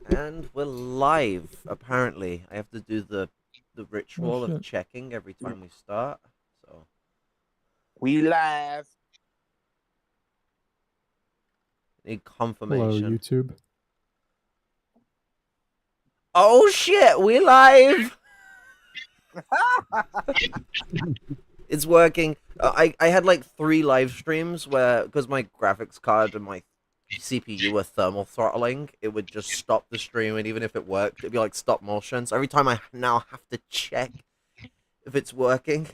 And we're live, apparently. I have to do the Oh ritual of shit. checking every time we start. So We live. need Hello, confirmation. YouTube. Oh shit, we live! It's working. I had like 3 live streams where, because my graphics card and my CPU were thermal throttling, it would just stop the stream, and even if it worked, it'd be like stop motion. So every time I now have to check if it's working.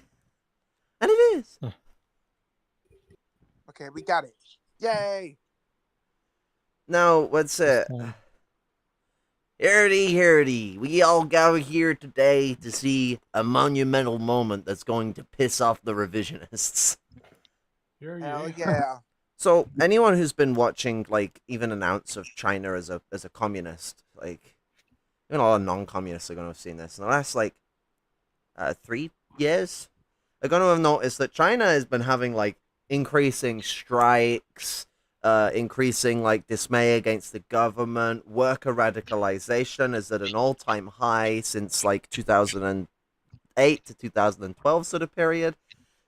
And it is. Okay, we got it. Yay! Now, what's it? Hardy, we all gather here today to see a monumental moment that's going to piss off the revisionists. Hell yeah. So, anyone who's been watching, like, even an ounce of China as a communist, like, even a lot of non-communists are going to have seen this. In the last, like, 3 years, they're going to have noticed that China has been having, like, increasing strikes, increasing like dismay against the government. Worker radicalization is at an all-time high since like 2008 to 2012 sort of period.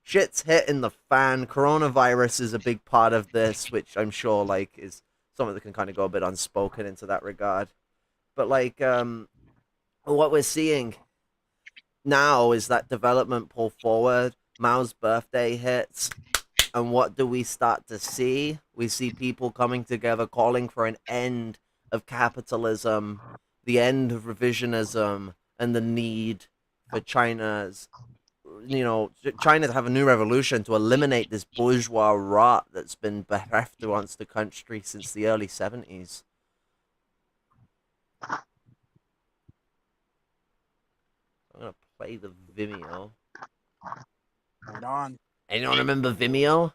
Shit's hitting the fan. Coronavirus is a big part of this, which I'm sure like is something that can kind of go a bit unspoken into that regard. But like what we're seeing now is that development pull forward. Mao's birthday hits. And what do we start to see? We see people coming together calling for an end of capitalism, the end of revisionism, and the need for China to have a new revolution to eliminate this bourgeois rot that's been bereft amongst the country since the early 70s. I'm going to play the Vimeo. Hold on. Anyone remember Vimeo?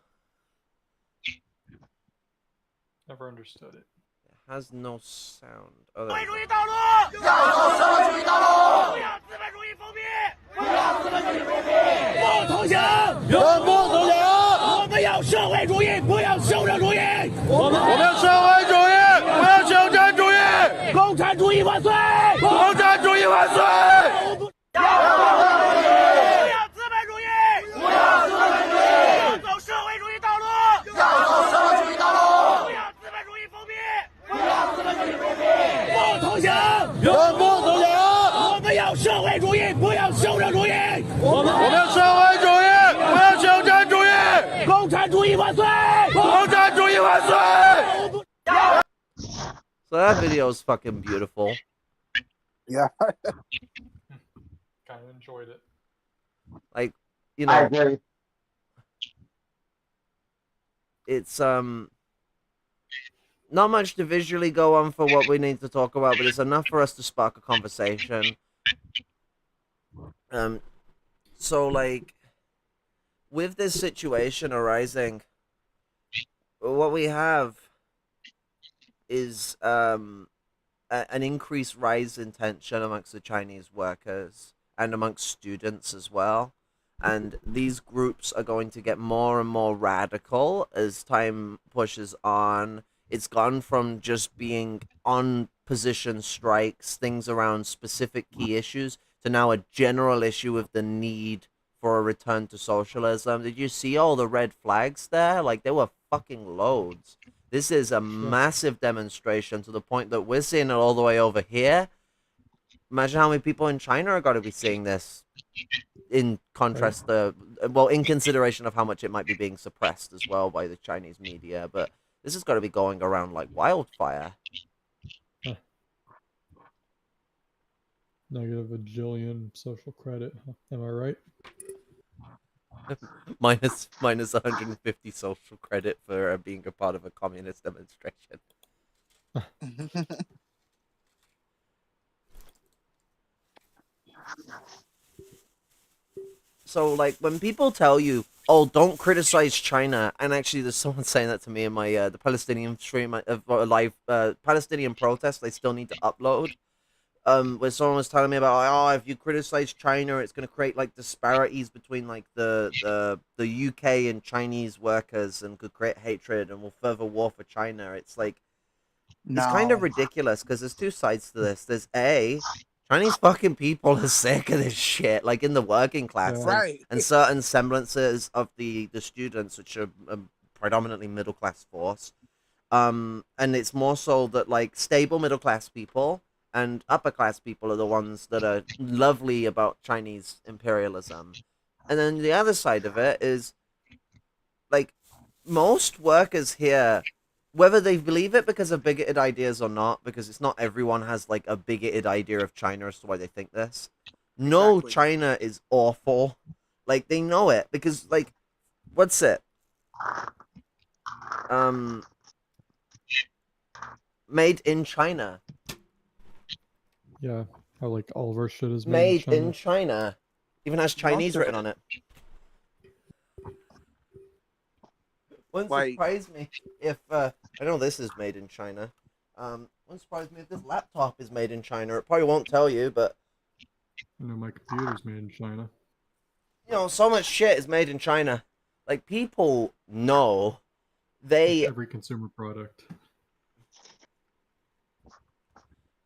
Never understood it. It has no sound. Oh, 社 there 会 we 主 go. 义道路，要走社会主义道路，不要资本主义封闭，不要资本主义封闭，不投降，永不投降。我们要社会主义，不要修正主义。我们要社会主义，不要修正主义。共产主义万岁！共产主义万岁！要资本主义，不要资本主义，要走社会主义道路，要走社会主义道路，不要资本主义封闭，不要资本主义封闭，不投降，永不投降。我们要社会主义，不要修正主义。我们要社会主义，不要修正主义。共产主义万岁！共产主义万岁！ So that video is fucking beautiful. Yeah. Kind of enjoyed it. Like, you I know, agree. it's not much to visually go on for what we need to talk about, but it's enough for us to spark a conversation. So like with this situation arising, what we have is an increased rise in tension amongst the Chinese workers and amongst students as well. And these groups are going to get more and more radical as time pushes on. It's gone from just being on position strikes, things around specific key issues, to now a general issue of the need for a return to socialism. Did you see all the red flags there? Like, there were fucking loads. This is a massive demonstration to the point that we're seeing it all the way over here. Imagine how many people in China are going to be seeing this in contrast to, well, in consideration of how much it might be being suppressed as well by the Chinese media. But this has got to be going around like wildfire. Negative a jillion social credit. Am I right? minus 150 social credit for being a part of a communist demonstration. So, like, when people tell you, "Oh, don't criticize China," and actually, there's someone saying that to me in my the Palestinian stream of live Palestinian protest. They still need to upload. Where someone was telling me about, like, oh, if you criticize China, it's going to create like disparities between like the UK and Chinese workers, and could create hatred and will further war for China. It's like, It's kind of No. ridiculous because there's two sides to this. There's Chinese fucking people are sick of this shit, like in the working class, Yeah. Right. and certain semblances of the students, which are predominantly middle class force. And it's more so that like stable middle class people and upper class people are the ones that are lovely about Chinese imperialism, and then the other side of it is like most workers here, whether they believe it because of bigoted ideas or not, because it's not everyone has like a bigoted idea of China as to why they think this. No, Exactly. China is awful. Like they know it because like what's it? Made in China. Yeah. How like all of our shit is Made China. in China. Even has Chinese written on it. Wouldn't Like- surprise me if I know this is made in China. Wouldn't surprise me if this laptop is made in China. It probably won't tell you, but I know my computer's made in China. you know, so much shit is made in China. Like people know they Every consumer product.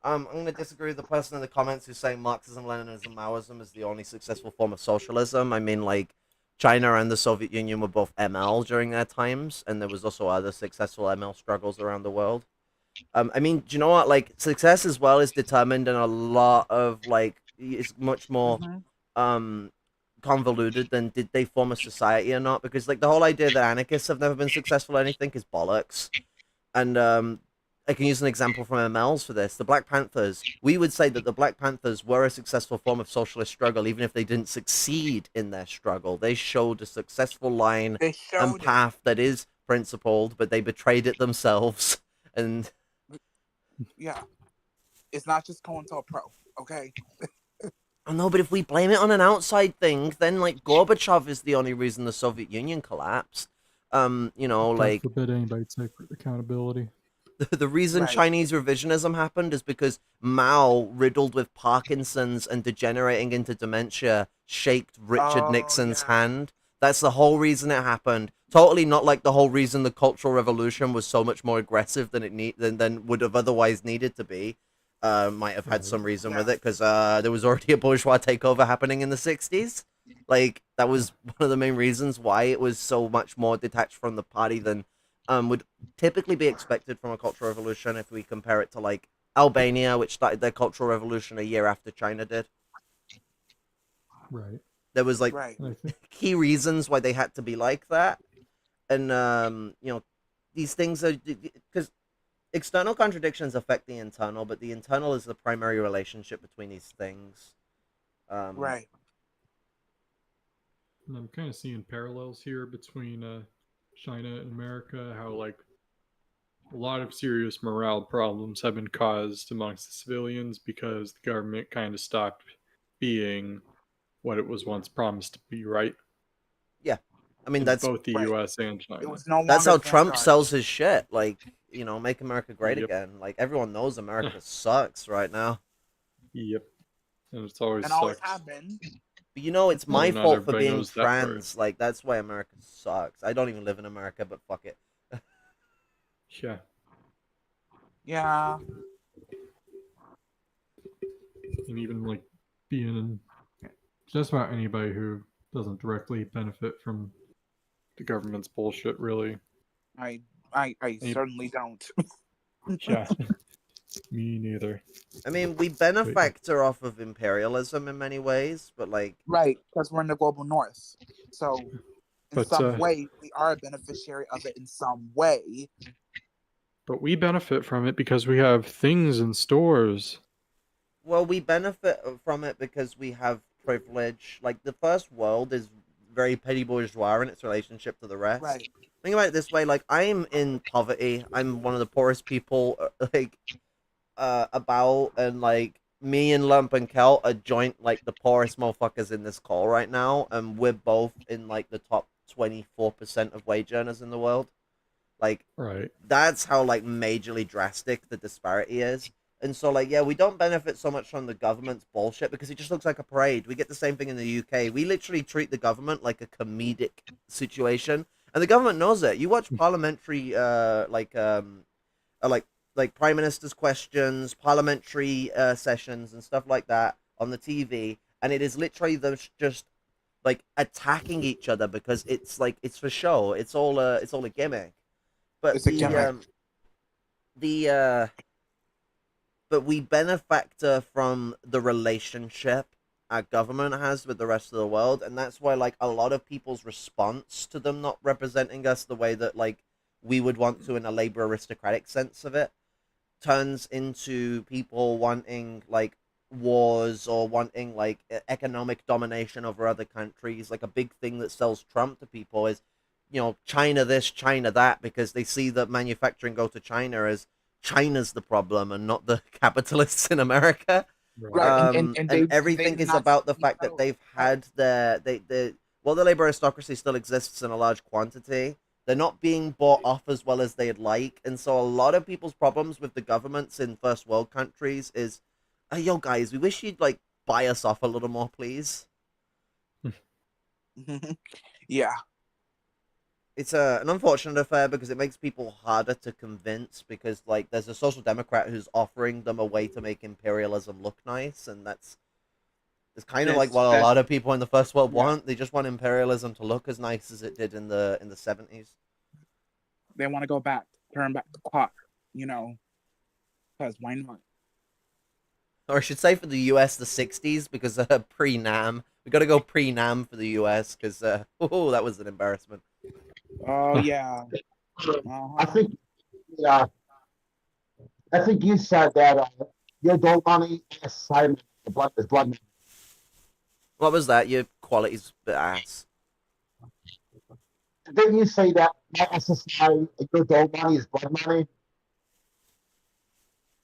I'm gonna disagree with the person in the comments who's saying Marxism, Leninism, Maoism is the only successful form of socialism. I mean, like, China and the Soviet Union were both ML during their times, and there was also other successful ML struggles around the world. I mean, do you know what? Like, success as well is determined in a lot of, like, it's much more, convoluted than did they form a society or not, because, like, the whole idea that anarchists have never been successful at anything is bollocks. And, I can use an example from MLs for this. The Black Panthers, we would say that the Black Panthers were a successful form of socialist struggle, even if they didn't succeed in their struggle. They showed a successful line They showed and path that is principled, but they betrayed it themselves. And yeah, it's not just going to a pro, okay? I know, but if we blame it on an outside thing, then like Gorbachev is the only reason the Soviet Union collapsed. You know, God like forbid anybody take accountability. the reason Right. Chinese revisionism happened is because Mao, riddled with Parkinson's and degenerating into dementia, shaked Richard Oh, Nixon's yeah. hand. That's the whole reason it happened. Totally not like the whole reason the Cultural Revolution was so much more aggressive than than would have otherwise needed to be. Might have had some reason with it because there was already a bourgeois takeover happening in the 60s. Like that was one of the main reasons why it was so much more detached from the party than would typically be expected from a cultural revolution if we compare it to like Albania, which started their cultural revolution a year after China did. Right. There was like Right. And I think key reasons why they had to be like that, and you know, these things are because external contradictions affect the internal, but the internal is the primary relationship between these things. Right. and I'm kind of seeing parallels here between China and America. How like a lot of serious morale problems have been caused amongst the civilians because the government kind of stopped being what it was once promised to be. Right. I mean, In that's both the right. U.S. and It China. was no that's longer how Trump vanguard. sells his shit. Like, you know, make America great Yep. again. Like everyone knows America sucks right now. Yep. And it's always And always sucks. have been. But you know, it's my Well, not fault for everybody being knows that part. trans. Like that's why America sucks. I don't even live in America, but fuck it. Yeah. Yeah. And even like being just about anybody who doesn't directly benefit from the government's bullshit, really. I Any- certainly don't. Yeah. Me neither. I mean, we benefactor off of imperialism in many ways, but like, Right, because we're in the global north. So in But, some way we are a beneficiary of it in some way. But we benefit from it because we have things in stores. well, we benefit from it because we have privilege. Like the first world is very petty bourgeois in its relationship to the rest. Right. Think about it this way: like I'm in poverty. I'm one of the poorest people. Like about, and like me and Lump and Kel are joint like the poorest motherfuckers in this call right now, and we're both in like the top 24% of wage earners in the world. Like Right. that's how like majorly drastic the disparity is. And so like yeah, we don't benefit so much from the government's bullshit because it just looks like a parade. We get the same thing in the UK. We literally treat the government like a comedic situation, and the government knows it. You watch parliamentary like like prime minister's questions, parliamentary sessions, and stuff like that on the TV, and it is literally them just like attacking each other because it's like it's for show. It's all a gimmick. But It's a gimmick. The but we benefactor from the relationship our government has with the rest of the world, and that's why like a lot of people's response to them not representing us the way that like we would want to in a labor aristocratic sense of it turns into people wanting like wars or wanting like economic domination over other countries. Like a big thing that sells Trump to people is, you know, China this, China that, because they see that manufacturing go to China as China's the problem and not the capitalists in America. Right, and And everything is about the fact that they've had while the labor aristocracy still exists in a large quantity, they're not being bought off as well as they'd like, and so a lot of people's problems with the governments in first world countries is, yo guys, we wish you'd like buy us off a little more, please. Yeah. It's an unfortunate affair because it makes people harder to convince because like there's a social democrat who's offering them a way to make imperialism look nice, and it's kind of like what a lot of people in the first world want. They just want imperialism to look as nice as it did in the 70s. They want to go back, turn back the clock, you know, because why not? Or I should say for the US, the 60s, because pre-NAM. We got to go pre-NAM for the US because, oh, that was an embarrassment. Oh, yeah. I think, yeah. I think you said that your dough money assignment is blood money. What was that? Your quality's a bit ass. Didn't you say that SSI, your dough money is blood money?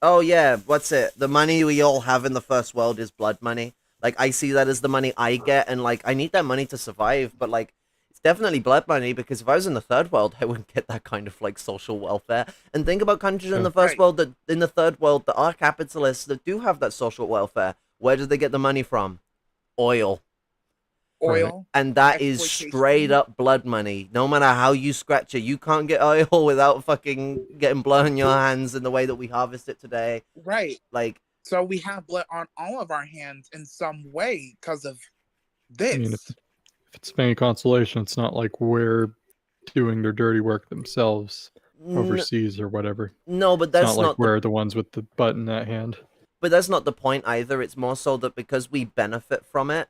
Oh, yeah. What's it? The money we all have in the first world is blood money. Like, I see that as the money I get, and, like, I need that money to survive, but, like, it's definitely blood money, because if I was in the third world, I wouldn't get that kind of, like, social welfare. And think about countries in the first world, that in the third world, that are capitalists, that do have that social welfare. Where do they get the money from? Oil. And that is straight up blood money. No matter how you scratch it, you can't get oil without fucking getting blood on your hands in the way that we harvest it today. Right. Like, so we have blood on all of our hands in some way because of this. I mean, if it's any consolation, it's not like we're doing their dirty work themselves overseas or whatever. No, but that's it's not like we're the ones with the button at hand. But that's not the point either. It's more so that because we benefit from it,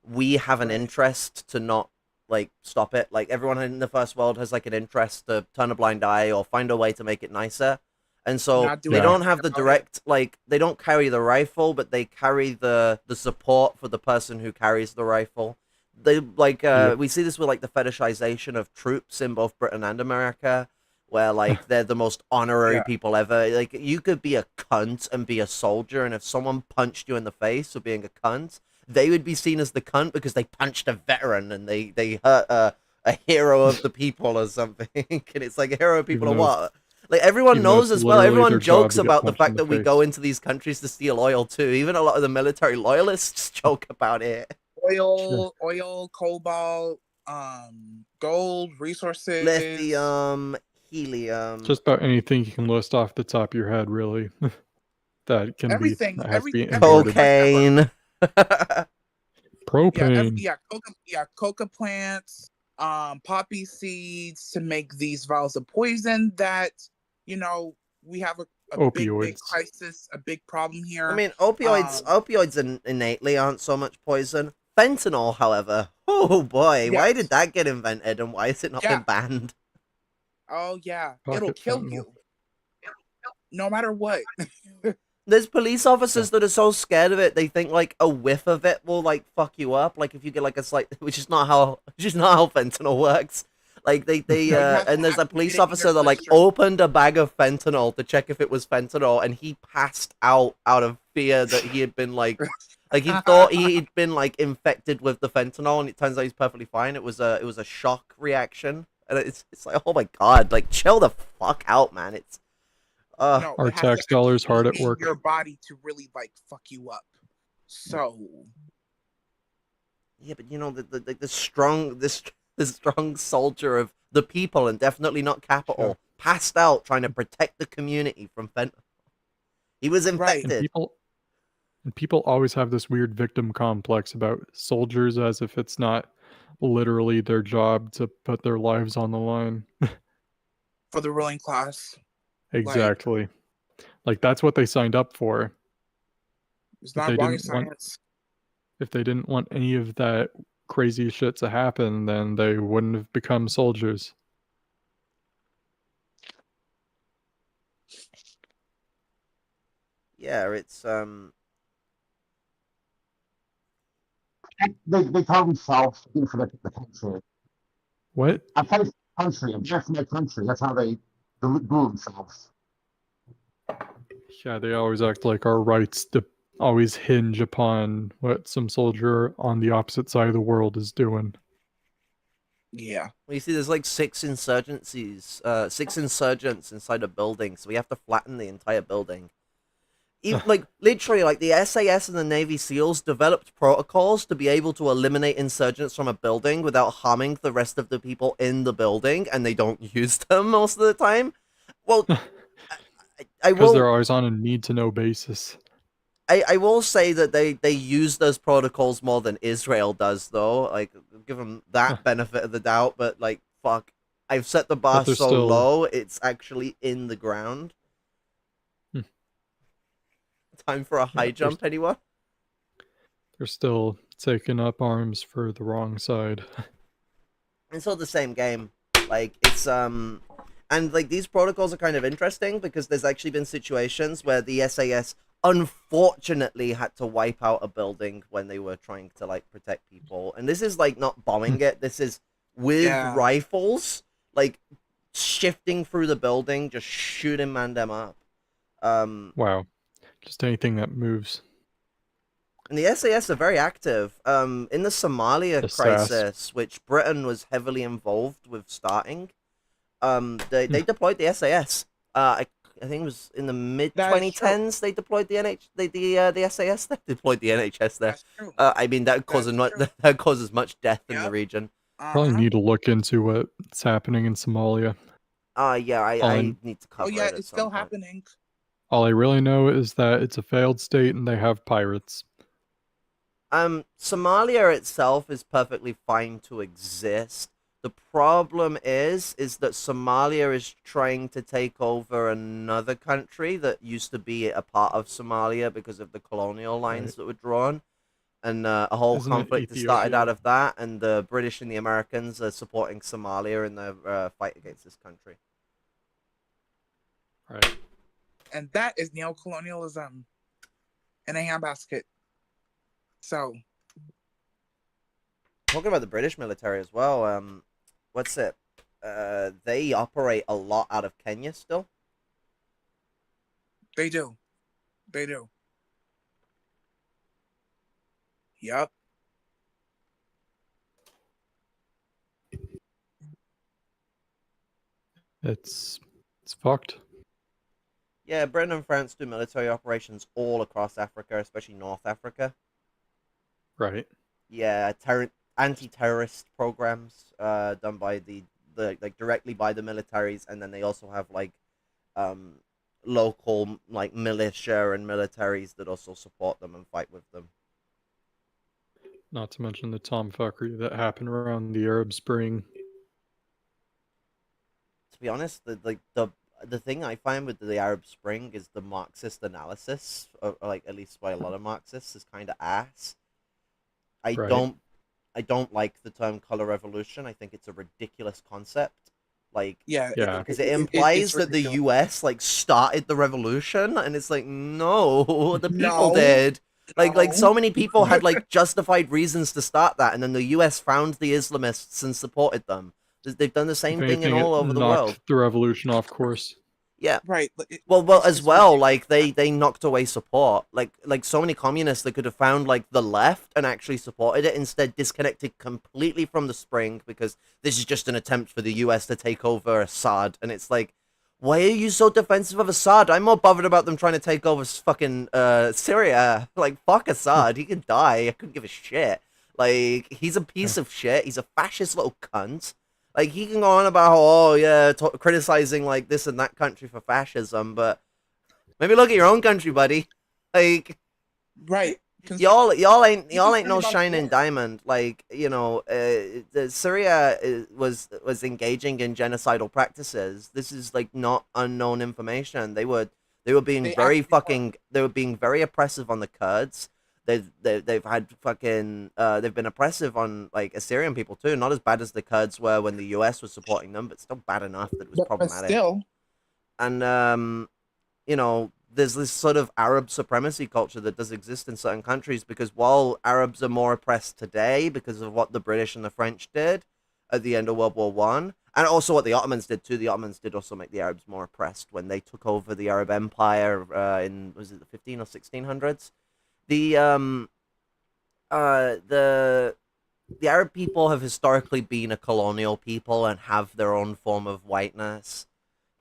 we have an interest to not like stop it. Like everyone in the first world has like an interest to turn a blind eye or find a way to make it nicer. And so they don't have the direct, like, they don't carry the rifle, but they carry the support for the person who carries the rifle. They like we see this with like the fetishization of troops in both Britain and America, where like they're the most honorary people ever. Like you could be a cunt and be a soldier, and if someone punched you in the face for being a cunt, they would be seen as the cunt because they punched a veteran and they hurt a hero of the people or something. And it's like a hero of people or what? Like everyone knows as well. Everyone jokes about the fact that we go into these countries to steal oil too. Even a lot of the military loyalists joke about it. Oil, cobalt, gold, resources, lithium, helium. Just about anything you can list off the top of your head, really. That can everything, be everything. Cocaine. Propane. Coca plants, poppy seeds to make these vials of poison that, you know, we have a big crisis, a big problem here. I mean, opioids innately aren't so much poison. Fentanyl, however, oh boy, why did that get invented and why has it not been banned? Oh yeah, it'll kill you. No matter what. There's police officers that are so scared of it, they think like a whiff of it will like fuck you up. Like if you get like a slight, which is not how fentanyl works. Like they and there's a police officer that like opened a bag of fentanyl to check if it was fentanyl, and he passed out of fear that he had been like he thought he'd been like infected with the fentanyl, and it turns out he's perfectly fine. It was a shock reaction, and it's like, oh my god, like chill the fuck out, man. It's no, our tax dollars hard at work. Your body to really like fuck you up. So yeah, but you know the strong soldier of the people, and definitely not capital, passed out trying to protect the community from fentanyl. He was infected. And people always have this weird victim complex about soldiers, as if it's not literally their job to put their lives on the line. For the ruling class. Exactly. Like that's what they signed up for. It's not rocket science. If they didn't want any of that crazy shit to happen, then they wouldn't have become soldiers. Yeah, it's They call themselves for the country. What? I'm fighting for the country. I'm there for my country. That's how they do themselves. Yeah, they always act like our rights always hinge upon what some soldier on the opposite side of the world is doing. Yeah. Well, you see, there's like 6 insurgents inside a building, so we have to flatten the entire building. Even, like, literally, like, the SAS and the Navy SEALs developed protocols to be able to eliminate insurgents from a building without harming the rest of the people in the building, and they don't use them most of the time. Well, I will... Because they're always on a need-to-know basis. I will say that they use those protocols more than Israel does, though. Like, give them that benefit of the doubt, but, like, fuck. I've set the bar so low, it's actually in the ground. Time for a high jump, anyone? They're still taking up arms for the wrong side. It's all the same game. Like, it's, and, like, these protocols are kind of interesting because there's actually been situations where the SAS unfortunately had to wipe out a building when they were trying to, like, protect people. And this is, like, not bombing it. This is with rifles, like, shifting through the building, just shooting them up. Wow. Just anything that moves. And the SAS are very active. In the Somalia crisis, which Britain was heavily involved with starting, they deployed the SAS. I think it was in the mid-2010s they deployed the the SAS. They deployed the NHS there. I mean, that causes much death in the region. Probably need to look into what's happening in Somalia. Yeah, I need to cover it. Oh yeah, it's still happening. All I really know is that it's a failed state and they have pirates. Somalia itself is perfectly fine to exist. The problem is that Somalia is trying to take over another country that used to be a part of Somalia because of the colonial lines that were drawn. And a whole conflict has started out of that, and the British and the Americans are supporting Somalia in their fight against this country. Right. And that is neocolonialism in a handbasket. So, talking about the British military as well, what's it? They operate a lot out of Kenya still. They do. They do. Yep. It's fucked. Yeah, Britain and France do military operations all across Africa, especially North Africa. Right. Yeah, anti-terrorist programs done by the like directly by the militaries, and then they also have like local like militia and militaries that also support them and fight with them. Not to mention the tomfuckery that happened around the Arab Spring. To be honest, the thing I find with the Arab Spring is the Marxist analysis, or like at least by a lot of Marxists, is kind of ass. I don't like the term color revolution. I think it's a ridiculous concept. Like, because it implies that the U.S. like started the revolution, and it's like, no, the people did. Like so many people had like justified reasons to start that, and then the U.S. found the Islamists and supported them. They've done the same thing in all over the world. The revolution off course. Yeah. Right. Well, as well, like they knocked away support. Like so many communists that could have found like the left and actually supported it, instead disconnected completely from the Spring because this is just an attempt for the U.S. to take over Assad, and it's like, why are you so defensive of Assad? I'm more bothered about them trying to take over fucking Syria. Like, fuck Assad. He can die. I couldn't give a shit. Like, he's a piece of shit. He's a fascist little cunt. Like, he can go on about how, oh yeah, criticizing like this and that country for fascism, but maybe look at your own country, buddy. Like, Right. y'all ain't no about shining war. diamond. Like, Syria was engaging in genocidal practices. This is like not unknown information. They were being They very actually they were being very oppressive on the Kurds. They've had fucking they've been oppressive on like Assyrian people too. Not as bad as the Kurds were when the US was supporting them, but still bad enough that it was but problematic. still, And there's this sort of Arab supremacy culture that does exist in certain countries, because while Arabs are more oppressed today because of what the British and the French did at the end of World War One, and also what the Ottomans did too. The Ottomans did also make the Arabs more oppressed when they took over the Arab Empire in, was it the 15 or 1600s? The the Arab people have historically been a colonial people and have their own form of whiteness.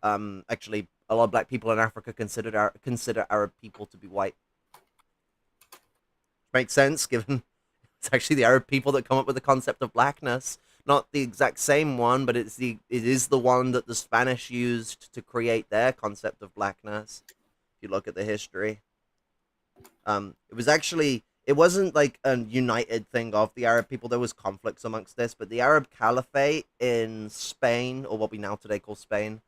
Actually, a lot of black people in Africa consider Arab people to be white. Makes sense, given it's actually the Arab people that come up with the concept of blackness. Not the exact same one, but it is the one that the Spanish used to create their concept of blackness. If you look at the history, it wasn't like a united thing of the Arab people. There was conflicts amongst this, but the Arab Caliphate in Spain, or what we now today call Spain,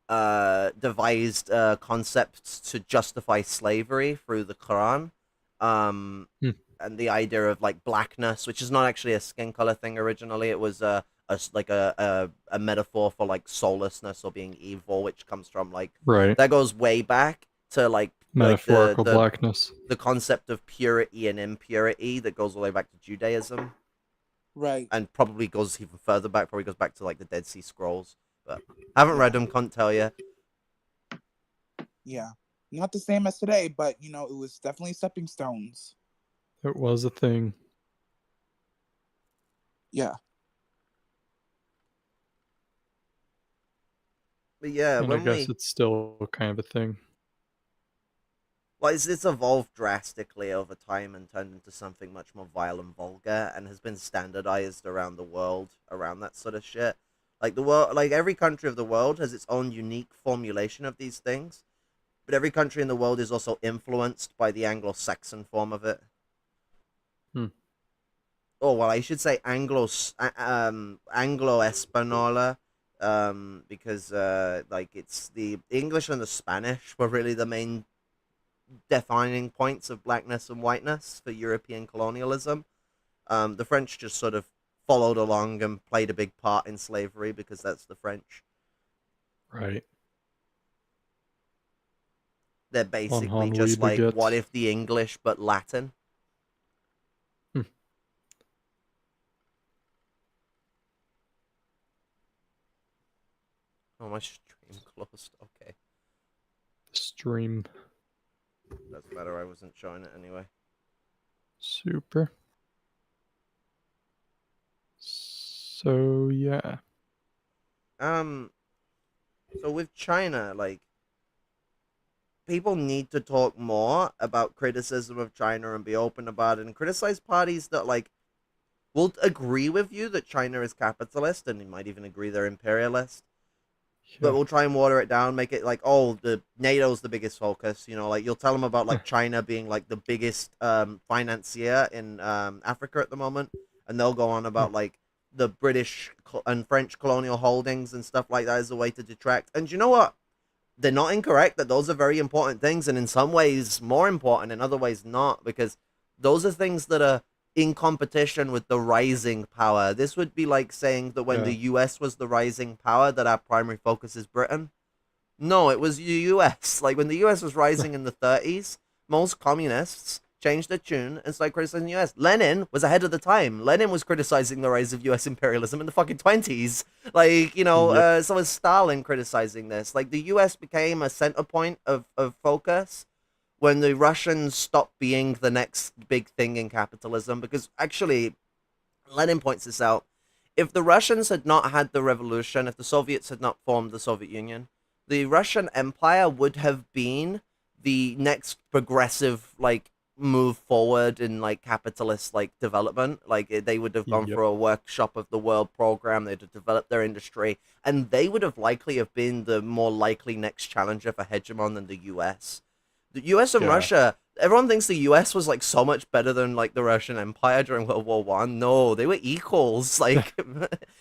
devised concepts to justify slavery through the Quran, and the idea of like blackness, which is not actually a skin color thing originally. It was a metaphor for like soullessness or being evil, which comes from like that goes way back to like metaphorical blackness. The concept of purity and impurity that goes all the way back to Judaism, right? And probably goes even further back. Probably goes back to like the Dead Sea Scrolls. But haven't read them, can't tell you. Yeah, not the same as today, but it was definitely stepping stones. It was a thing. Yeah. But yeah, and I guess it's still kind of a thing. Well, it's evolved drastically over time and turned into something much more vile and vulgar, and has been standardized around the world around that sort of shit. Like every country of the world has its own unique formulation of these things, but every country in the world is also influenced by the Anglo-Saxon form of it. Oh well, I should say Anglo-Espanola, because like it's the English and the Spanish were really the main defining points of blackness and whiteness for European colonialism. The French just sort of followed along and played a big part in slavery because that's the French. Right. They're basically just like, what if the English but Latin? Oh, my stream closed. Okay. Stream. That's better. I wasn't showing it anyway. Super. So yeah. So with China, like, people need to talk more about criticism of China and be open about it, and criticize parties that like will agree with you that China is capitalist, and you might even agree they're imperialist. Yeah. But we'll try and water it down, make it like, oh, the NATO's the biggest focus. Like you'll tell them about like China being like the biggest financier in Africa at the moment, and they'll go on about like the British and French colonial holdings and stuff like that as a way to detract. And you know what? They're not incorrect that those are very important things, and in some ways more important, in other ways not, because those are things that are in competition with the rising power. This would be like saying that when the US was the rising power, that our primary focus is Britain. No, it was the US. Like when the US was rising in the 30s, most communists changed their tune and started criticizing the US. Lenin was ahead of the time. Lenin was criticizing the rise of US imperialism in the fucking 20s. Like, so was Stalin criticizing this. Like the US became a center point of focus when the Russians stopped being the next big thing in capitalism. Because actually, Lenin points this out, if the Russians had not had the revolution, if the Soviets had not formed the Soviet Union, the Russian Empire would have been the next progressive, like, move forward in like capitalist like development. Like they would have gone Yep. for a workshop of the world program. They'd have developed their industry, and they would have likely have been the more likely next challenger for hegemon than the U.S. The U.S. and Yeah. Russia. Everyone thinks the U.S. was like so much better than like the Russian Empire during World War One. No, they were equals. Like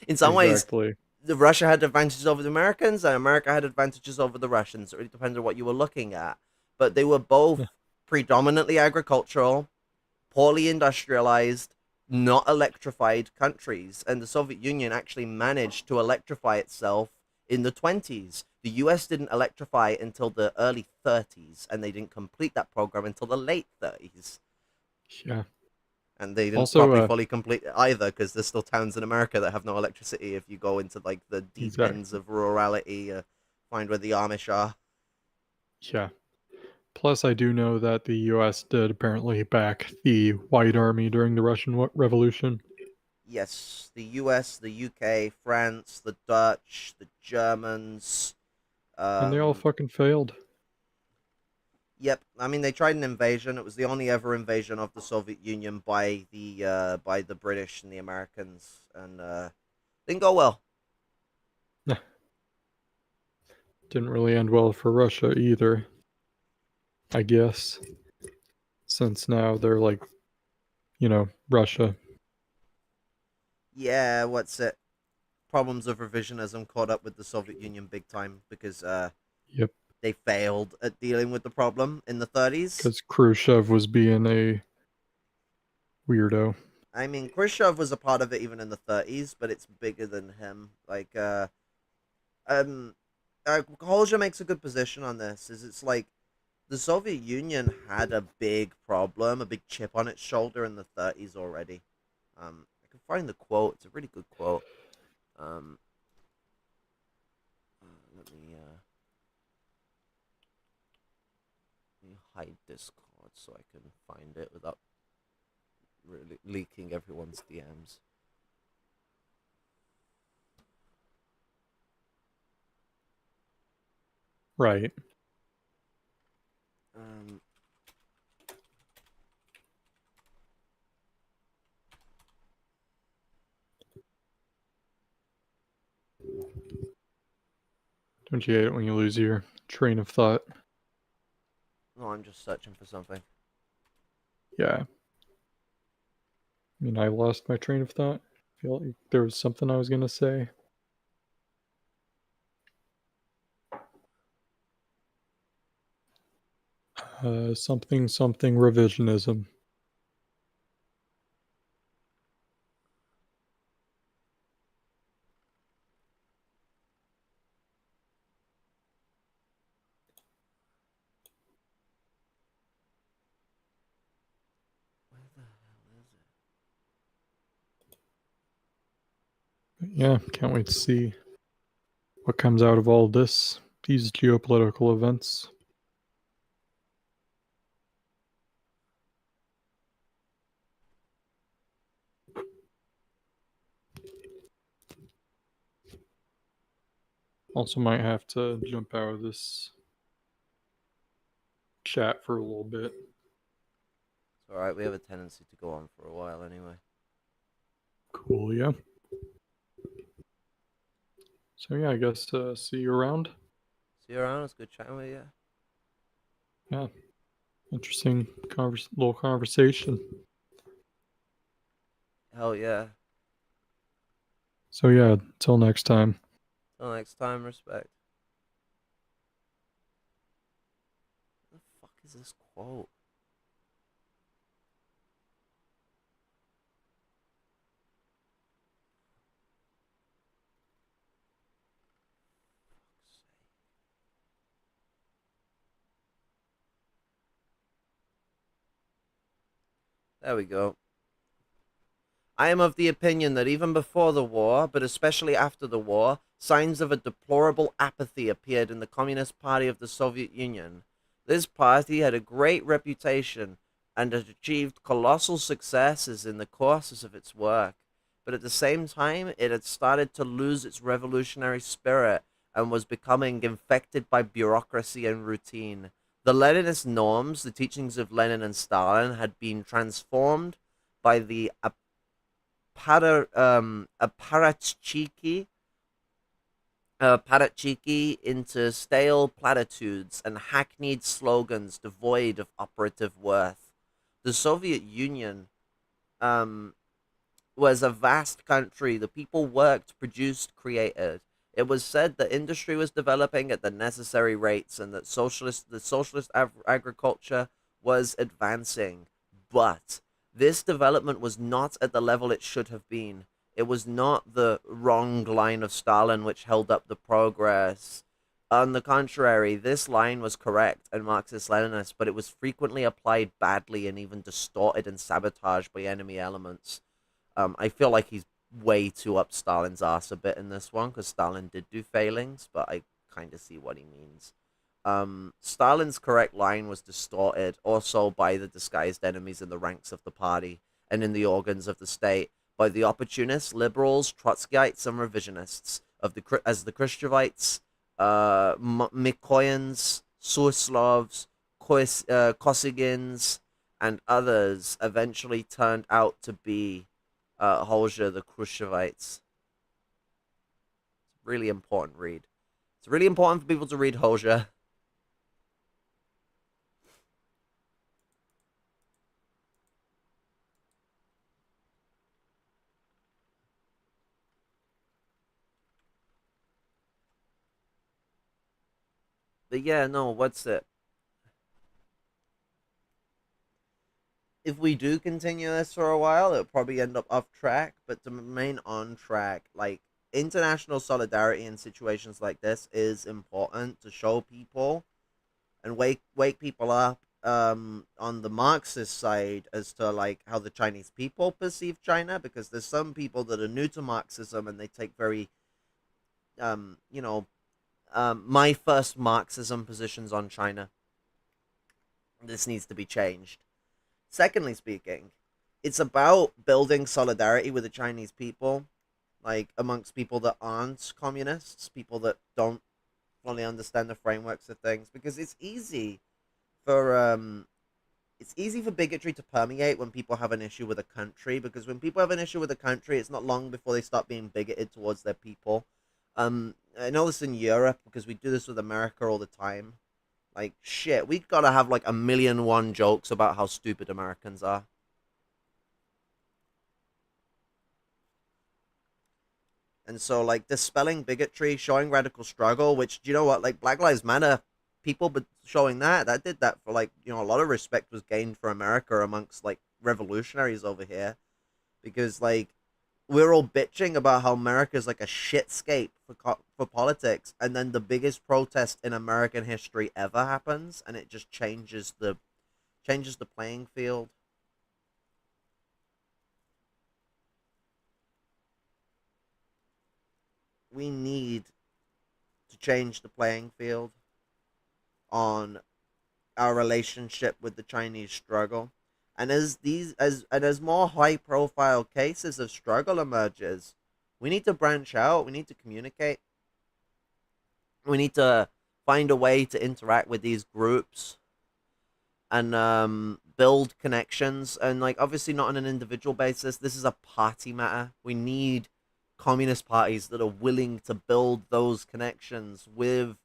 in some ways, Exactly. the Russia had advantages over the Americans, and America had advantages over the Russians. It really depended on what you were looking at. But they were both Yeah. predominantly agricultural, poorly industrialized, not electrified countries. And the Soviet Union actually managed to electrify itself in the 20s. The US didn't electrify until the early 30s, and they didn't complete that program until the late 30s. Yeah. And they didn't Also, probably fully complete it either, because there's still towns in America that have no electricity. If you go into like the deep Exactly. ends of rurality, find where the Amish are. Yeah. Plus, I do know that the U.S. did apparently back the White Army during the Russian Revolution. Yes, the US, the UK, France, the Dutch, the Germans. And they all fucking failed. Yep, I mean they tried an invasion. It was the only ever invasion of the Soviet Union by the British and the Americans, and didn't go well. Didn't really end well for Russia either, I guess. Since now they're like, Russia. Yeah, what's it? Problems of revisionism caught up with the Soviet Union big time because Yep. they failed at dealing with the problem in the 30s. Because Khrushchev was being a weirdo. I mean, Khrushchev was a part of it even in the 30s, but it's bigger than him. Like, Holger makes a good position on this. It's like the Soviet Union had a big problem, a big chip on its shoulder in the 30s already. I can find the quote. It's a really good quote. Let me hide Discord so I can find it without really leaking everyone's DMs. Right. Don't you hate it when you lose your train of thought? No, I'm just searching for something. Yeah. I mean, I lost my train of thought. I feel like there was something I was going to say. Something revisionism. Where the hell is it? But yeah, can't wait to see what comes out of all this, these geopolitical events. Also might have to jump out of this chat for a little bit. It's alright, we have a tendency to go on for a while anyway. Cool, yeah. So yeah, I guess see you around. See you around, it's good chatting with you. Yeah. Interesting little conversation. Hell yeah. So yeah, till next time. Till next time, respect. What the fuck is this quote? There we go. I am of the opinion that even before the war, but especially after the war, signs of a deplorable apathy appeared in the Communist Party of the Soviet Union. This party had a great reputation and had achieved colossal successes in the courses of its work, but at the same time, it had started to lose its revolutionary spirit and was becoming infected by bureaucracy and routine. The Leninist norms, the teachings of Lenin and Stalin, had been transformed by the apparatchiki into stale platitudes and hackneyed slogans devoid of operative worth. The Soviet Union was a vast country. The people worked, produced, created. It was said that industry was developing at the necessary rates and that the socialist agriculture was advancing. But this development was not at the level it should have been. It was not the wrong line of Stalin which held up the progress. On the contrary, this line was correct and Marxist-Leninist, but it was frequently applied badly and even distorted and sabotaged by enemy elements. I feel like he's way too up Stalin's ass a bit in this one, because Stalin did do failings, but I kind of see what he means. Stalin's correct line was distorted also by the disguised enemies in the ranks of the party and in the organs of the state, by the opportunists, liberals, Trotskyites, and revisionists, as the Khrushchevites, Mikoyans, Surslovs, Kosygin's, and others eventually turned out to be Holzher, the Khrushchevites. It's a really important read. It's really important for people to read Holzher. But yeah, no, what's it? If we do continue this for a while, it'll probably end up off track. But to remain on track, like, international solidarity in situations like this is important to show people and wake people up on the Marxist side as to like how the Chinese people perceive China, because there's some people that are new to Marxism and they take very my first Marxism positions on China. This needs to be changed. Secondly speaking, it's about building solidarity with the Chinese people, like amongst people that aren't communists, people that don't fully understand the frameworks of things, because it's easy for bigotry to permeate when people have an issue with a country, because when people have an issue with a country, it's not long before they start being bigoted towards their people. I know this in Europe because we do this with America all the time. Like, shit, we gotta have like 1,000,001 jokes about how stupid Americans are. And so, like, dispelling bigotry, showing radical struggle, which, you know what, like, Black Lives Matter, people, but showing that did that for, like, you know, a lot of respect was gained for America amongst, like, revolutionaries over here. Because, like, we're all bitching about how America's like a shitscape for politics, and then the biggest protest in American history ever happens, and it just changes the playing field. We need to change the playing field on our relationship with the Chinese struggle. And as more high profile cases of struggle emerges, we need to branch out, we need to communicate. We need to find a way to interact with these groups and build connections, and like obviously not on an individual basis. This is a party matter. We need communist parties that are willing to build those connections with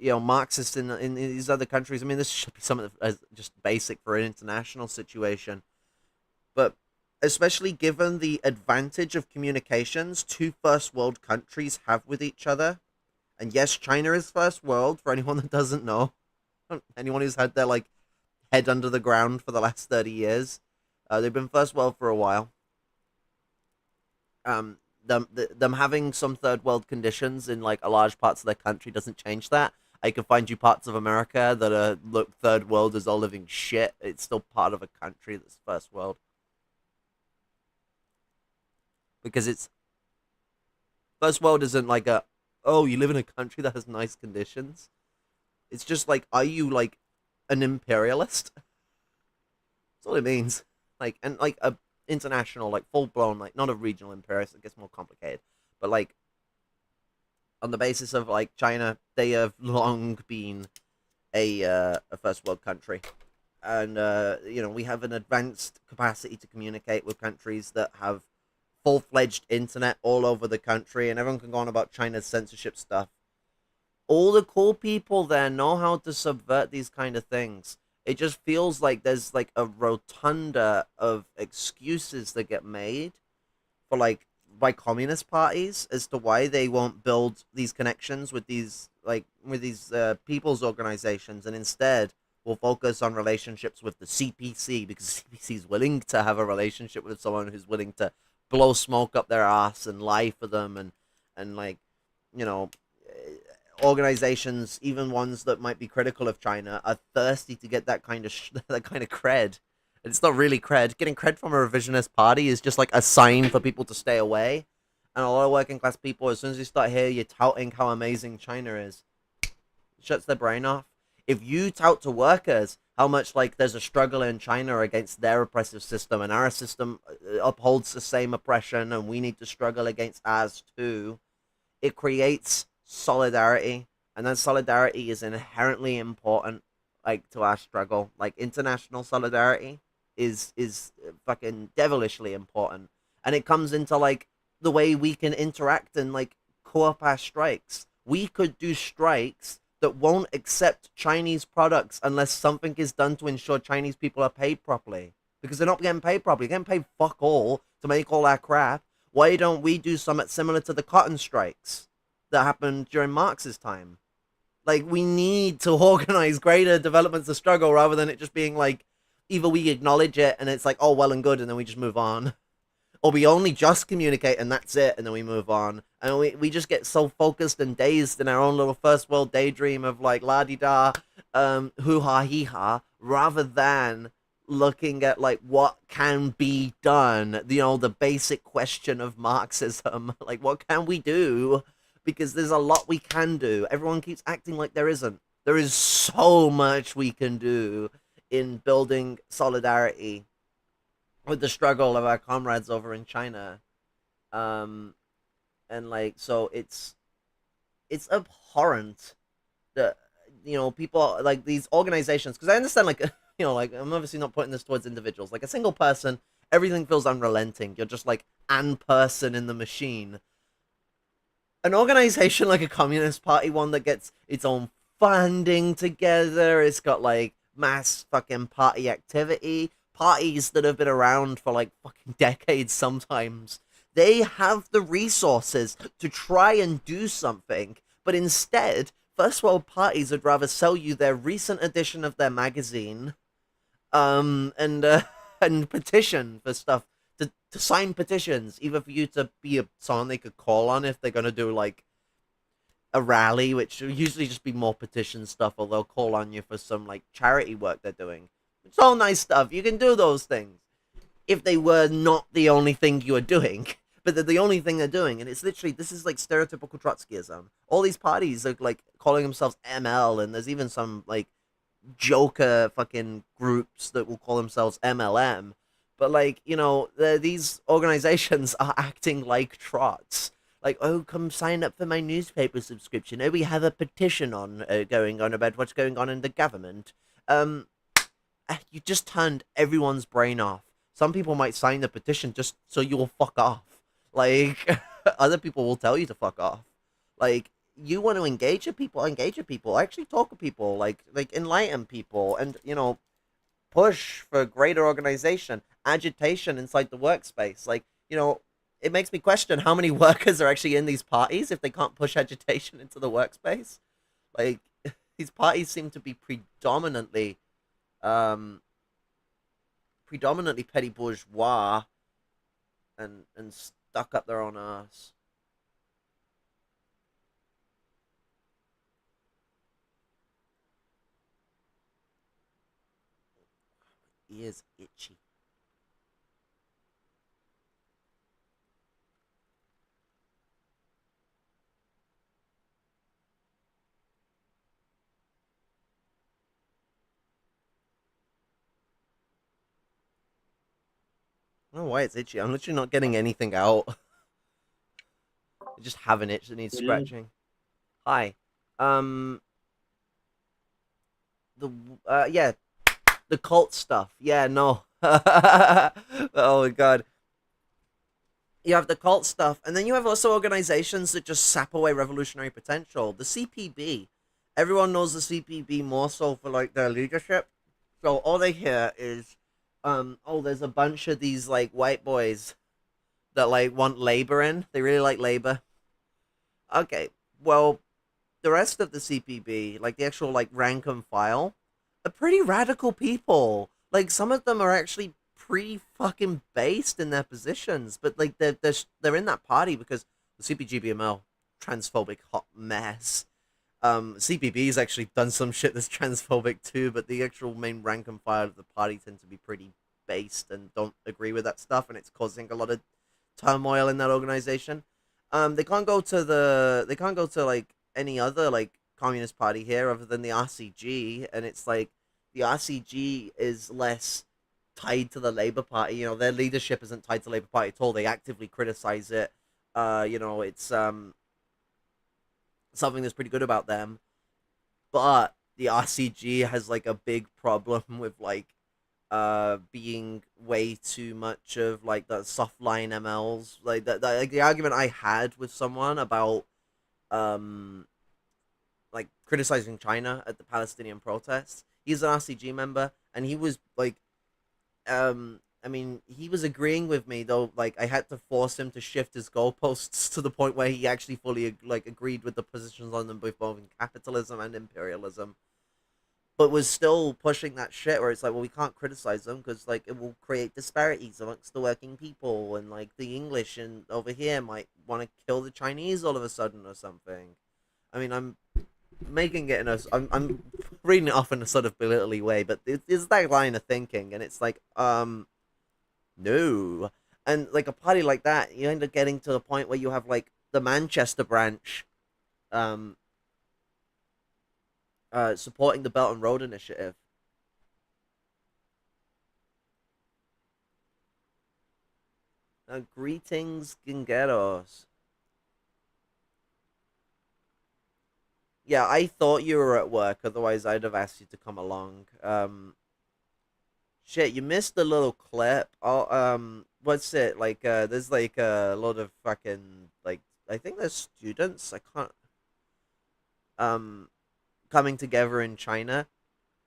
Marxists in these other countries. I mean, this should be something that's just basic for an international situation. But especially given the advantage of communications two first world countries have with each other. And yes, China is first world, for anyone that doesn't know. Anyone who's had their, like, head under the ground for the last 30 years. They've been first world for a while. Them having some third world conditions in, like, a large parts of their country doesn't change that. I can find you parts of America that are, look, third world as all living shit. It's still part of a country that's first world. Because it's... First world isn't like a, oh, you live in a country that has nice conditions. It's just like, are you, like, an imperialist? That's all it means. Like, and, like, a international, like, full-blown, like, not a regional imperialist, it gets more complicated. But, like, on the basis of, like, China, they have long been a first world country, and we have an advanced capacity to communicate with countries that have full-fledged internet all over the country, and everyone can go on about China's censorship stuff. All the cool people there know how to subvert these kind of things. It just feels like there's like a rotunda of excuses that get made for like by communist parties as to why they won't build these connections with these people's organizations, and instead will focus on relationships with the CPC, because CPC is willing to have a relationship with someone who's willing to blow smoke up their ass and lie for them, and like, you know, organizations, even ones that might be critical of China, are thirsty to get that kind of that kind of cred. And it's not really cred. Getting cred from a revisionist party is just like a sign for people to stay away. And a lot of working class people, as soon as you start hearing you touting how amazing China is, it shuts their brain off. If you tout to workers how much like there's a struggle in China against their oppressive system, and our system upholds the same oppression, and we need to struggle against ours too, it creates solidarity, and that solidarity is inherently important, like, to our struggle. Like, international solidarity is fucking devilishly important, and it comes into like the way we can interact and like co-op our strikes. We could do strikes that won't accept Chinese products unless something is done to ensure Chinese people are paid properly, because they're not getting paid properly. They're getting paid fuck all to make all our crap. Why don't we do something similar to the cotton strikes that happened during Marx's time? Like, we need to organize greater developments of struggle rather than it just being like, either we acknowledge it and it's like, oh, well and good, and then we just move on, or we only just communicate and that's it, and then we move on. And we just get so focused and dazed in our own little first world daydream of like la-di-da, hoo-ha, hee-ha, rather than looking at like what can be done, the basic question of Marxism. Like, what can we do? Because there's a lot we can do. Everyone keeps acting like there isn't. There is so much we can do in building solidarity with the struggle of our comrades over in China. And like, so it's abhorrent that, people like these organizations, because I understand, like, like, I'm obviously not putting this towards individuals. Like, a single person, everything feels unrelenting. You're just like an person in the machine. An organization like a communist party, one that gets its own funding together, it's got like mass fucking party activity, parties that have been around for like fucking decades sometimes, they have the resources to try and do something, but instead, first world parties would rather sell you their recent edition of their magazine, and petition for stuff, to sign petitions, either for you to be someone they could call on if they're gonna do like a rally, which will usually just be more petition stuff, or they'll call on you for some like charity work they're doing. It's all nice stuff. You can do those things if they were not the only thing you are doing, but they're the only thing they're doing. And it's literally, this is like stereotypical Trotskyism. All these parties are like calling themselves ML, and there's even some like joker fucking groups that will call themselves MLM. But like, these organizations are acting like trots. Like, oh, come sign up for my newspaper subscription. Oh, we have a petition on going on about what's going on in the government. You just turned everyone's brain off. Some people might sign the petition just so you'll fuck off. Like, other people will tell you to fuck off. Like, you want to engage with people, actually talk to people, like enlighten people, and, push for greater organization, agitation inside the workspace. Like, it makes me question how many workers are actually in these parties if they can't push agitation into the workspace. Like, these parties seem to be predominantly petty bourgeois and stuck up their own ass. Ears itchy. I don't know why it's itchy. I'm literally not getting anything out. I just have an itch that needs scratching. Hi. yeah, the cult stuff. Yeah, no. Oh my god. You have the cult stuff, and then you have also organizations that just sap away revolutionary potential. The CPB, everyone knows the CPB more so for like their leadership. So all they hear is, oh, there's a bunch of these like white boys that like want labor in. They really like labor. Okay, well, the rest of the CPB, like the actual like rank and file, are pretty radical people. Like some of them are actually pretty fucking based in their positions, but like they're in that party because the CPGBML transphobic hot mess. CPB's actually done some shit that's transphobic too, but the actual main rank and file of the party tend to be pretty based and don't agree with that stuff, and it's causing a lot of turmoil in that organization. They can't go to like any other like communist party here other than the RCG, and it's like the RCG is less tied to the Labour Party. You know, their leadership isn't tied to Labour Party at all. They actively criticize it. You know, it's something that's pretty good about them. But the RCG has like a big problem with like being way too much of like the soft line MLs. Like like the argument I had with someone about um like criticizing China at the Palestinian protests. He's an RCG member, and he was like, I mean, he was agreeing with me though. Like, I had to force him to shift his goalposts to the point where he actually fully like agreed with the positions on them, both in capitalism and imperialism, but was still pushing that shit where it's like, well, we can't criticize them because like it will create disparities amongst the working people, and like the English and over here might want to kill the Chinese all of a sudden or something. I mean, I'm making it in a, I'm reading it off in a sort of belittling way, but it's that line of thinking, and it's like, no. And like a party like that, you end up getting to the point where you have like the Manchester branch, um, supporting the Belt and Road Initiative. Greetings, Gingeros. Yeah, I thought you were at work, otherwise I'd have asked you to come along. Shit, you missed the little clip. Oh, what's it like? There's like a lot of fucking like, I think there's students. I can't. Um, coming together in China,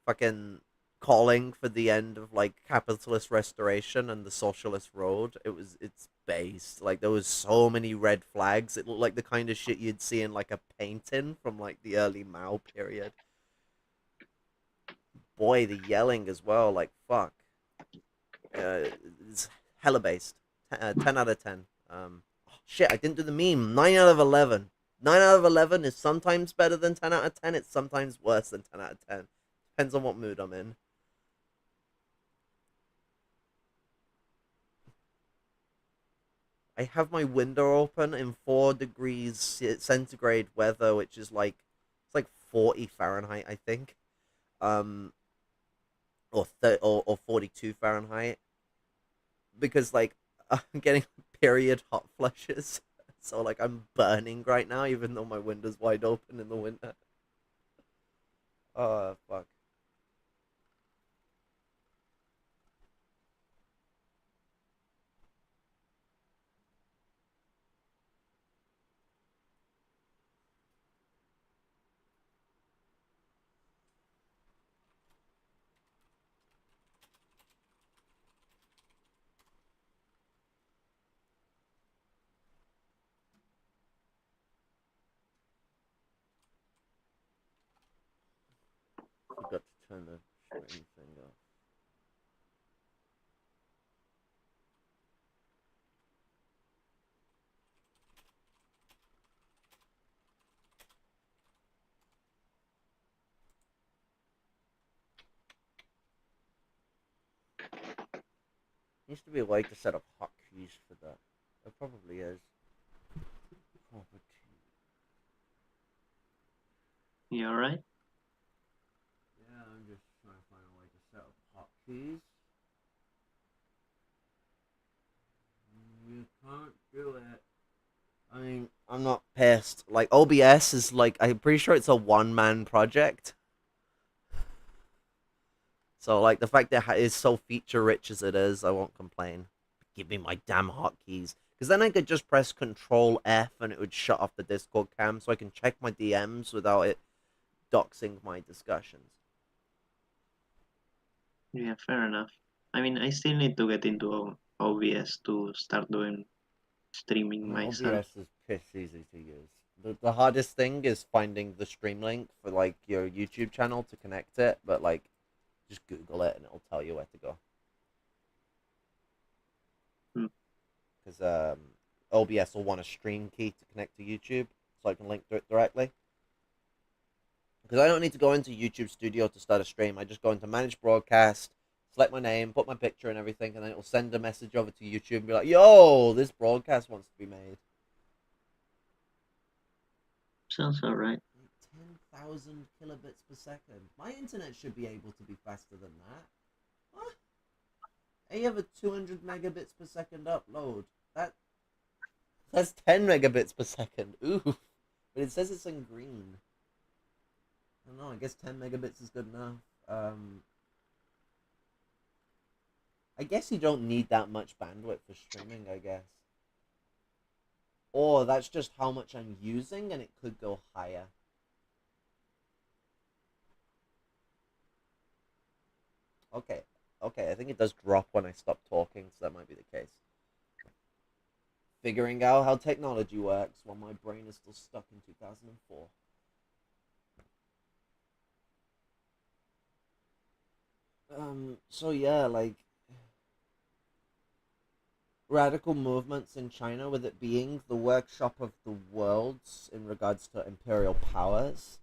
fucking calling for the end of like capitalist restoration and the socialist road. It's based like there was so many red flags. It looked like the kind of shit you'd see in like a painting from like the early Mao period. Boy, the yelling as well, like fuck. It's hella based. 10 out of 10. Shit, I didn't do the meme. 9 out of 11. 9 out of 11 is sometimes better than 10 out of 10. It's sometimes worse than 10 out of 10. Depends on what mood I'm in. I have my window open in 4 degrees centigrade weather, which is like, it's like 40 Fahrenheit, I think. Or 42 Fahrenheit. Because like I'm getting period hot flushes. So like I'm burning right now, even though my window's wide open in the winter. Oh fuck. Forgot to turn the screen thing off. Needs to be a way to set up hotkeys for that. There probably is. You alright? Yeah, I'm just trying to find a way to set up hotkeys. You can't do it. I mean, I'm not pissed. Like, OBS is like, I'm pretty sure it's a one-man project. So like the fact that it is so feature rich as it is, I won't complain. Give me my damn hotkeys. Because then I could just press Control F and it would shut off the Discord cam so I can check my DMs without it doxing my discussions. Yeah, fair enough. I mean, I still need to get into OBS to start doing streaming myself. OBS is piss easy to use. The hardest thing is finding the stream link for like your YouTube channel to connect it, but like just Google it and it'll tell you where to go. Because OBS will want a stream key to connect to YouTube, so I can link to it directly. Because I don't need to go into YouTube Studio to start a stream. I just go into Manage Broadcast, select my name, put my picture and everything, and then it will send a message over to YouTube and be like, yo, this broadcast wants to be made. Sounds alright. 10,000 kilobits per second. My internet should be able to be faster than that. What? I have a 200 megabits per second upload. That's 10 megabits per second. Ooh. But it says it's in green. I don't know, I guess 10 megabits is good enough. I guess you don't need that much bandwidth for streaming, I guess. Or that's just how much I'm using and it could go higher. Okay, I think it does drop when I stop talking, so that might be the case. Figuring out how technology works while my brain is still stuck in 2004. So yeah, like radical movements in China, with it being the workshop of the worlds in regards to imperial powers,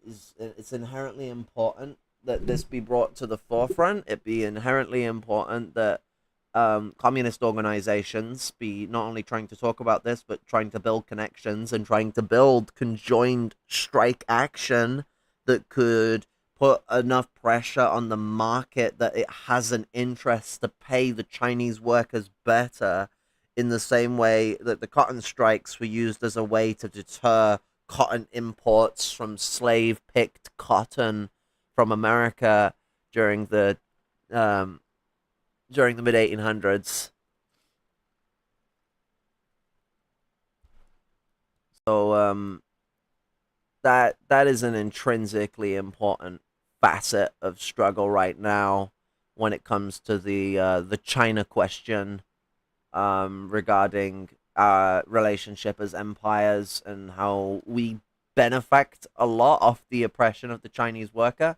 it's inherently important that this be brought to the forefront. It be inherently important that communist organizations be not only trying to talk about this, but trying to build connections and trying to build conjoined strike action that could put enough pressure on the market that it has an interest to pay the Chinese workers better, in the same way that the cotton strikes were used as a way to deter cotton imports from slave-picked cotton from America during the mid-1800s. So that is an intrinsically important facet of struggle right now when it comes to the China question, regarding our relationship as empires and how we benefit a lot off the oppression of the Chinese worker.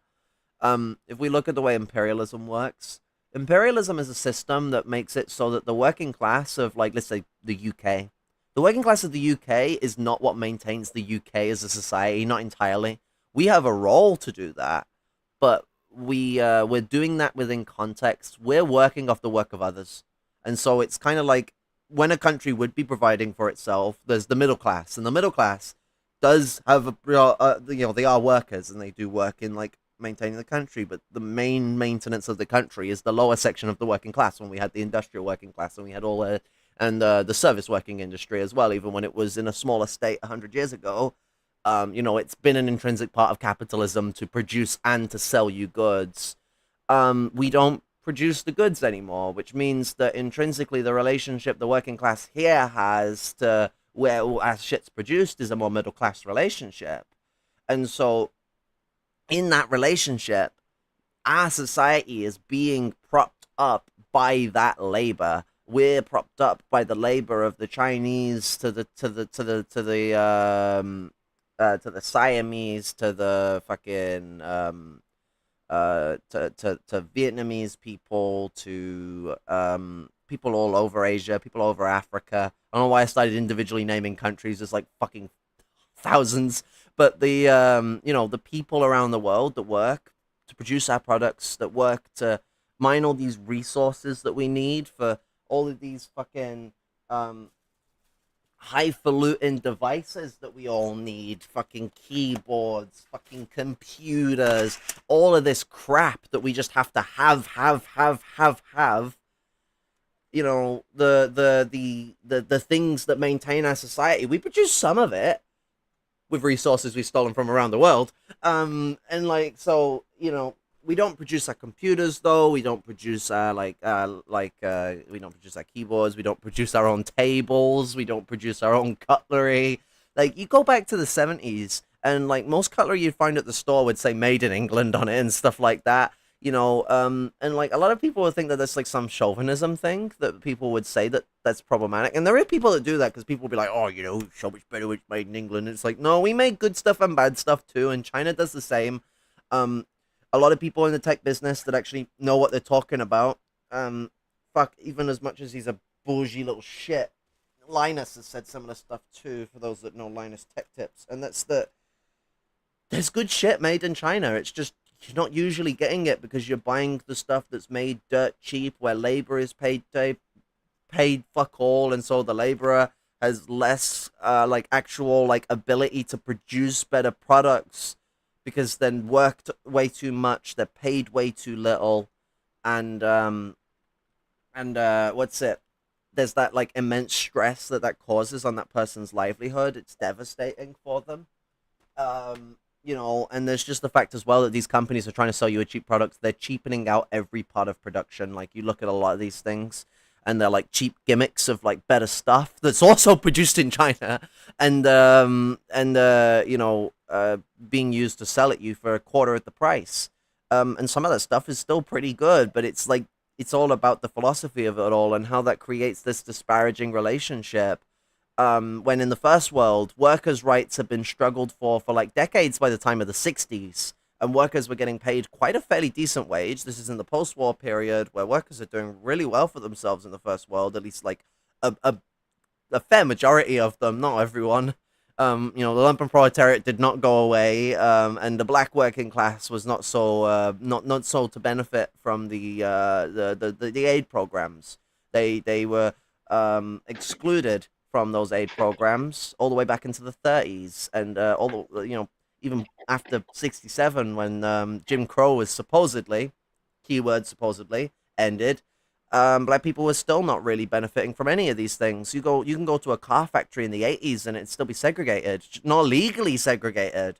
If we look at the way imperialism works, imperialism is a system that makes it so that the working class of, like, let's say the UK, the working class of the UK is not what maintains the UK as a society, not entirely. We have a role to do that, but we're doing that within context. We're working off the work of others. And so it's kind of like when a country would be providing for itself, there's the middle class, and the middle class does have they are workers and they do work in like maintaining the country, but the main maintenance of the country is the lower section of the working class. When we had the industrial working class and we had all the service working industry as well, even when it was in a smaller state 100 years ago, it's been an intrinsic part of capitalism to produce and to sell you goods. We don't produce the goods anymore, which means that intrinsically the relationship the working class here has to where as shit's produced is a more middle class relationship. And so in that relationship, our society is being propped up by that labor. We're propped up by the labor of the Chinese to the Siamese, to the fucking to Vietnamese people, to people all over Asia, people all over Africa. I don't know why I started individually naming countries. There's like fucking thousands, but the people around the world that work to produce our products, that work to mine all these resources that we need for all of these fucking highfalutin devices that we all need, fucking keyboards, fucking computers, all of this crap that we just have to have. The things that maintain our society, we produce some of it with resources we've stolen from around the world. And like, so, we don't produce our computers though. We don't produce we don't produce our keyboards. We don't produce our own tables. We don't produce our own cutlery. Like you go back to the 70s, and like most cutlery you'd find at the store would say "Made in England" on it and stuff like that. And like a lot of people would think that that's like some chauvinism thing that people would say that that's problematic, and there are people that do that because people will be like, oh, so much better it's made in England. And it's like, no, we make good stuff and bad stuff too, and China does the same. A lot of people in the tech business that actually know what they're talking about. Fuck, even as much as he's a bougie little shit, Linus has said some of the stuff too. For those that know Linus Tech Tips, and that's that. There's good shit made in China. It's just you're not usually getting it because you're buying the stuff that's made dirt cheap, where labor is paid fuck all, and so the laborer has less actual ability to produce better products because then worked way too much, they're paid way too little, and what's it? There's that like immense stress that causes on that person's livelihood. It's devastating for them. And there's just the fact as well that these companies are trying to sell you a cheap product. They're cheapening out every part of production. Like you look at a lot of these things, and they're like cheap gimmicks of like better stuff that's also produced in China, and being used to sell at you for a quarter of the price. And some of that stuff is still pretty good, but it's like it's all about the philosophy of it all and how that creates this disparaging relationship. When in the first world, workers' rights have been struggled for like decades by the time of the 60s, and workers were getting paid quite a fairly decent wage. This is in the post-war period where workers are doing really well for themselves in the first world, at least like a fair majority of them, not everyone. The lumpen proletariat did not go away, and the black working class was not so to benefit from the aid programs. They were excluded from those aid programs all the way back into the 30s, and even after 67, when Jim Crow was supposedly ended. Black people were still not really benefiting from any of these things. You can go to a car factory in the 80s and it'd still be segregated, not legally segregated,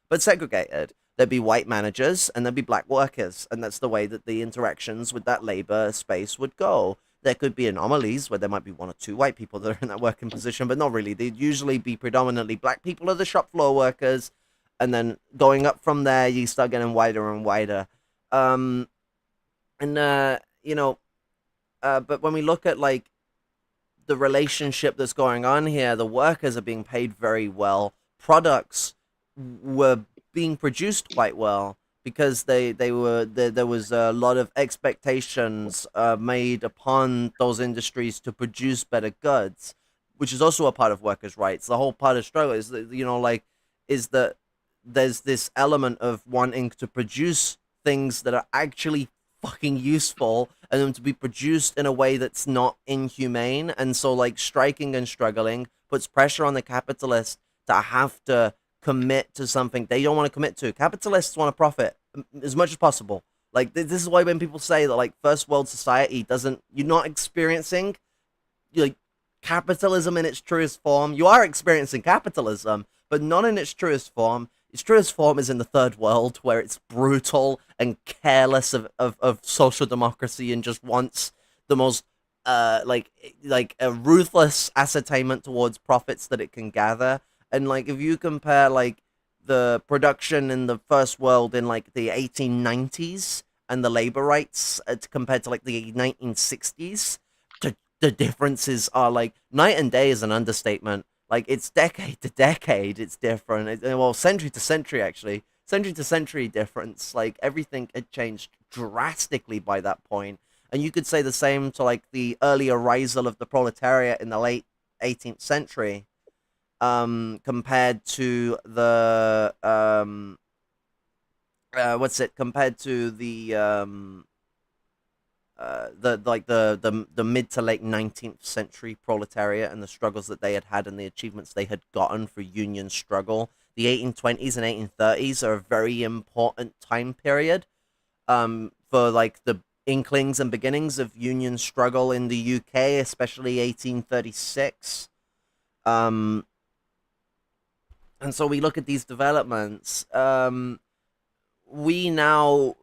but segregated. There'd be white managers and there'd be black workers, and that's the way that the interactions with that labor space would go. There could be anomalies where there might be one or two white people that are in that working position, but not really. They'd usually be predominantly black people are the shop floor workers, and then going up from there, you start getting wider and wider. But when we look at like the relationship that's going on here, the workers are being paid very well. Products were being produced quite well because there was a lot of expectations made upon those industries to produce better goods, which is also a part of workers' rights. The whole part of struggle is that that there's this element of wanting to produce things that are actually fucking useful, and them to be produced in a way that's not inhumane. And so like striking and struggling puts pressure on the capitalists to have to commit to something they don't want to commit to. Capitalists want to profit as much as possible. Like this is why when people say that like first world society you're not experiencing like capitalism in its truest form. You are experiencing capitalism, but not in its truest form. Its truest form is in the third world, where it's brutal and careless of social democracy and just wants the most a ruthless ascertainment towards profits that it can gather. And like if you compare like the production in the first world in like the 1890s and the labor rights compared to like the 1960s, the differences are like night and day is an understatement. Like it's decade to decade, it's different. Century to century, actually. Century to century difference. Like everything had changed drastically by that point. And you could say the same to like the early arisal of the proletariat in the late 18th century, compared to the compared to the mid to late 19th century proletariat and the struggles that they had and the achievements they had gotten for union struggle. The 1820s and 1830s are a very important time period for like the inklings and beginnings of union struggle in the UK, especially 1836. And so we look at these developments. we now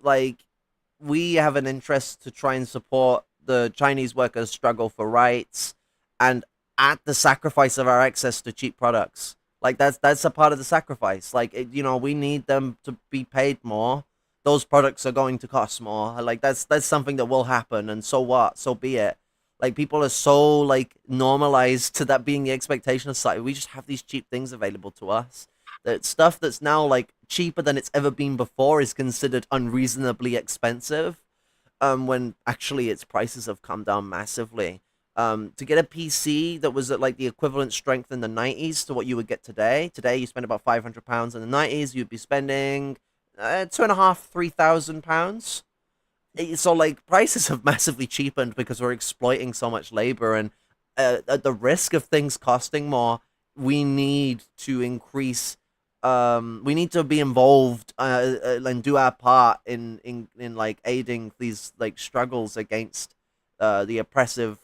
we have an interest to try and support the Chinese workers' struggle for rights, and at the sacrifice of our access to cheap products. Like that's a part of the sacrifice. Like we need them to be paid more. Those products are going to cost more. Like that's something that will happen, and so what? So be it. Like people are so normalized to that being the expectation of society. We just have these cheap things available to us. That stuff that's now cheaper than it's ever been before is considered unreasonably expensive. When actually its prices have come down massively. To get a PC that was at the equivalent strength in the 90s to what you would get today. Today you spend about £500. In the 90s you'd be spending £2,500–3,000. So prices have massively cheapened because we're exploiting so much labor, and at the risk of things costing more, we need to increase. We need to be involved and do our part in aiding these struggles against the oppressive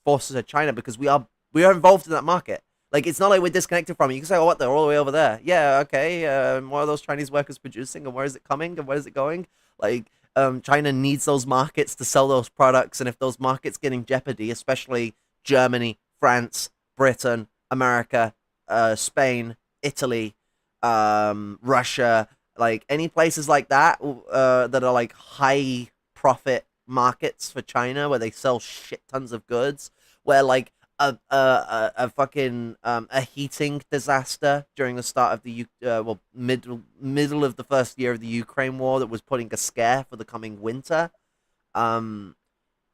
forces of China, because we are involved in that market. It's not like we're disconnected from it. You can say, "Oh, what? They're all the way over there." Yeah, okay. What are those Chinese workers producing, and where is it coming, and where is it going? China needs those markets to sell those products, and if those markets get in jeopardy, especially Germany, France, Britain, America, Spain, Italy, Russia, any places like that that are high profit markets for China, where they sell shit tons of goods, where a fucking a heating disaster during the start of the middle of the first year of the Ukraine war that was putting a scare for the coming winter in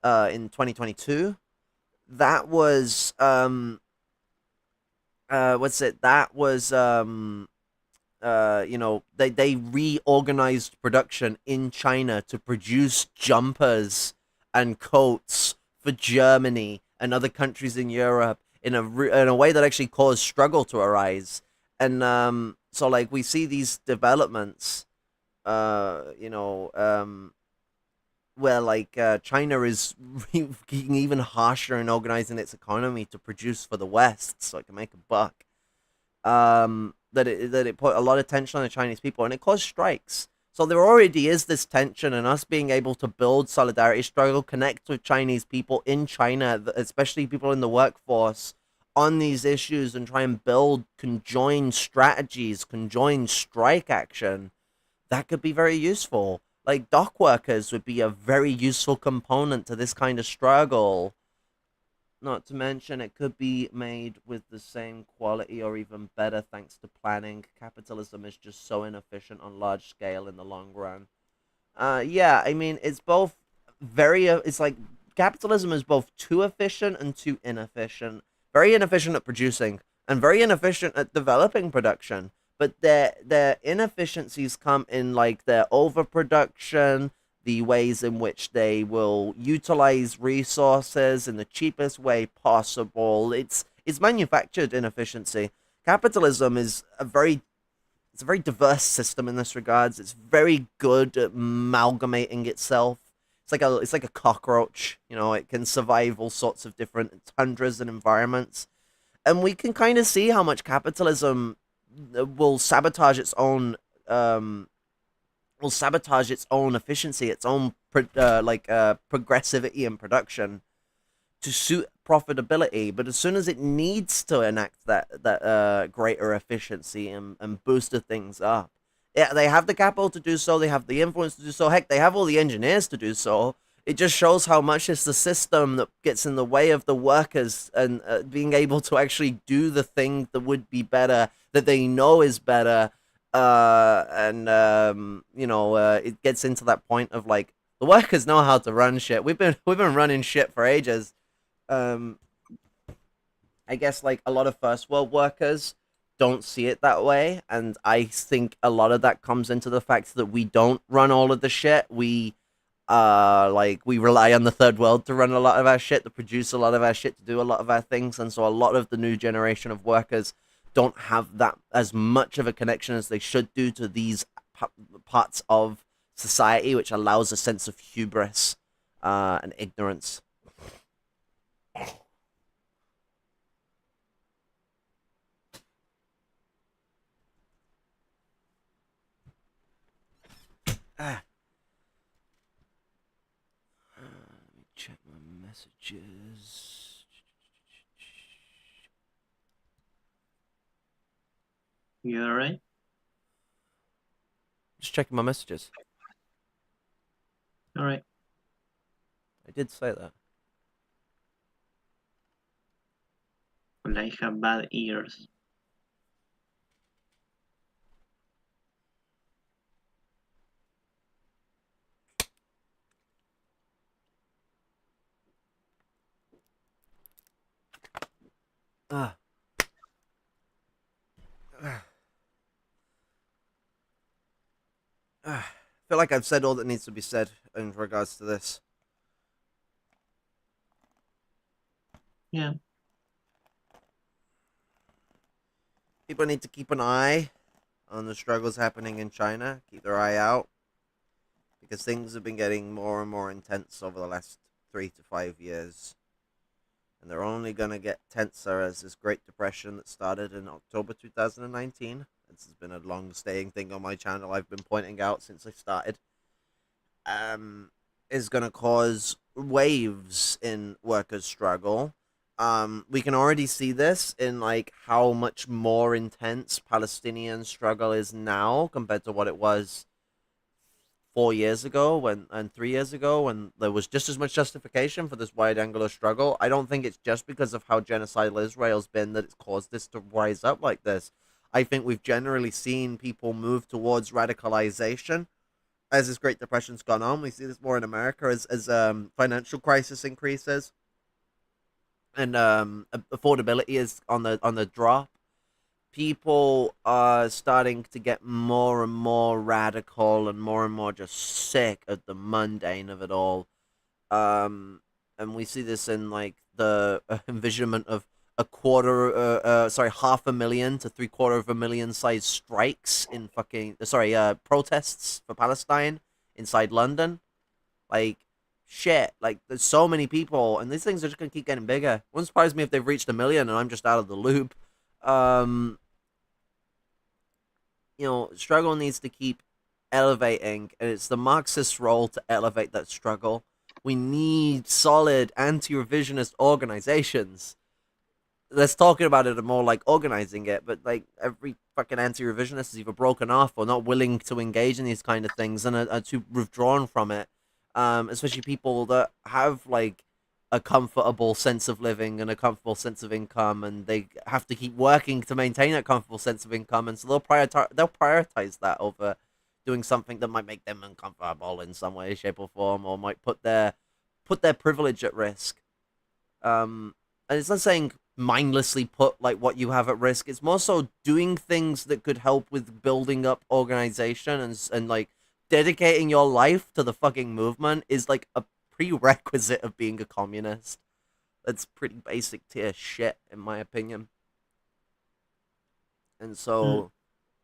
2022. That was what's it that was they reorganized production in China to produce jumpers and coats for Germany and other countries in Europe in a way that actually caused struggle to arise. And so we see these developments where China is getting even harsher in organizing its economy to produce for the West so it can make a buck. That it put a lot of tension on the Chinese people, and it caused strikes. So there already is this tension, and us being able to build solidarity struggle, connect with Chinese people in China, especially people in the workforce, on these issues, and try and build conjoined strategies, conjoined strike action, that could be very useful. Dock workers would be a very useful component to this kind of struggle. Not to mention, it could be made with the same quality or even better thanks to planning. Capitalism is just so inefficient on large scale in the long run. Yeah, I mean, it's both it's capitalism is both too efficient and too inefficient. Very inefficient at producing and very inefficient at developing production. But their inefficiencies come in their overproduction, the ways in which they will utilize resources in the cheapest way possible. It's manufactured inefficiency. Capitalism is a very diverse system in this regards. It's very good at amalgamating itself. It's like a cockroach. It can survive all sorts of different tundras and environments. And we can kind of see how much capitalism will sabotage its own efficiency, its own progressivity in production to suit profitability. But as soon as it needs to enact that greater efficiency and boost the things up, yeah, they have the capital to do so. They have the influence to do so. Heck, they have all the engineers to do so. It just shows how much it's the system that gets in the way of the workers and being able to actually do the thing that would be better, that they know is better. It gets into that point of the workers know how to run shit. We've been running shit for ages. I guess a lot of first world workers don't see it that way, and I think a lot of that comes into the fact that we don't run all of the shit. We we rely on the third world to run a lot of our shit, to produce a lot of our shit, to do a lot of our things, and so a lot of the new generation of workers don't have that as much of a connection as they should do to these parts of society, which allows a sense of hubris and ignorance. Let me check my messages. You alright? Just checking my messages. Alright. I did say that. Well, I have bad ears. I feel like I've said all that needs to be said in regards to this. Yeah. People need to keep an eye on the struggles happening in China. Keep their eye out. Because things have been getting more and more intense over the last 3 to 5 years. And they're only going to get tenser as this Great Depression that started in October 2019. This has been a long-staying thing on my channel I've been pointing out since I started. Is going to cause waves in workers' struggle. We can already see this in like how much more intense Palestinian struggle is now compared to what it was 4 years ago and 3 years ago when there was just as much justification for this wide-angular struggle. I don't think it's just because of how genocidal Israel's been that it's caused this to rise up like this. I think we've generally seen people move towards radicalization as this Great Depression's gone on. We see this more in America as financial crisis increases and affordability is on the drop. People are starting to get more and more radical and more just sick of the mundane of it all. And we see this in like the envisionment of half a million to 750,000 size strikes in protests for Palestine inside London. Like, shit, like there's so many people and these things are just gonna keep getting bigger. Wouldn't surprise me if they've reached 1 million and I'm just out of the loop. Struggle needs to keep elevating, and it's the Marxist role to elevate that struggle. We need solid anti-revisionist organizations. Let's talk about it more like organizing it, but like every fucking anti-revisionist is either broken off or not willing to engage in these kind of things and are too withdrawn from it. Especially people that have like a comfortable sense of living and a comfortable sense of income, and they have to keep working to maintain that comfortable sense of income, and so they'll prioritize that over doing something that might make them uncomfortable in some way, shape, or form, or might put their privilege at risk. And it's not saying mindlessly put like what you have at risk. It's more so doing things that could help with building up organization and like dedicating your life to the fucking movement is like a prerequisite of being a communist. That's pretty basic tier shit, in my opinion. And so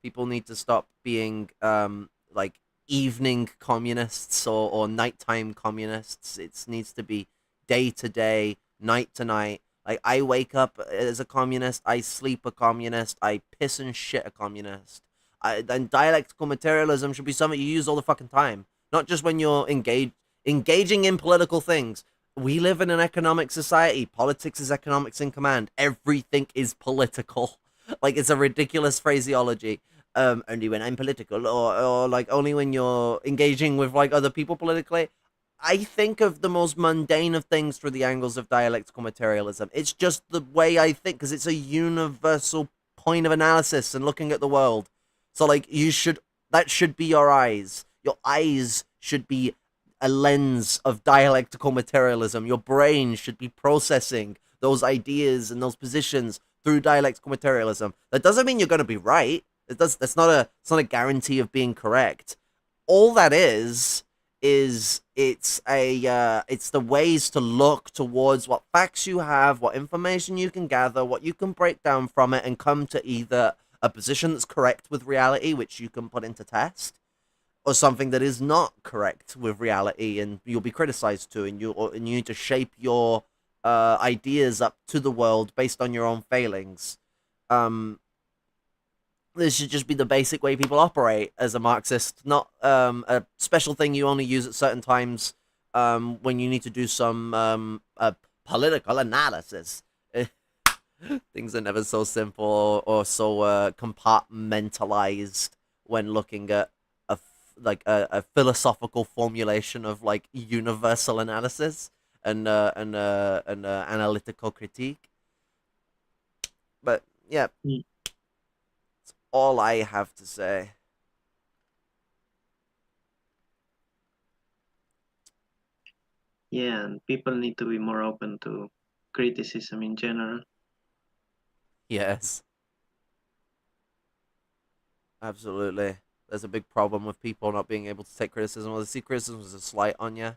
people need to stop being like evening communists or nighttime communists. It needs to be day to day, night to night. Like, I wake up as a communist, I sleep a communist, I piss and shit a communist. And dialectical materialism should be something you use all the fucking time, not just when you're engaging in political things. We live in an economic society. Politics is economics in command. Everything is political. Like, it's a ridiculous phraseology. Only when I'm political, or like only when you're engaging with like other people politically. I think of the most mundane of things through the angles of dialectical materialism. It's just the way I think, because it's a universal point of analysis and looking at the world. So like that should be your eyes. Your eyes should be a lens of dialectical materialism. Your brain should be processing those ideas and those positions through dialectical materialism. That doesn't mean you're going to be right. It's not a guarantee of being correct. All that is it's the ways to look towards what facts you have, what information you can gather, what you can break down from it, and come to either a position that's correct with reality, which you can put into test, or something that is not correct with reality, and you'll be criticized to, and you need to shape your ideas up to the world based on your own failings. this should just be the basic way people operate as a Marxist, not a special thing you only use at certain times when you need to do some political analysis. Things are never so simple or so compartmentalized when looking at a philosophical formulation of like universal analysis and analytical critique. But yeah, that's all I have to say. Yeah, and people need to be more open to criticism in general. Yes, absolutely. There's a big problem with people not being able to take criticism. Well, they see criticism as a slight on you.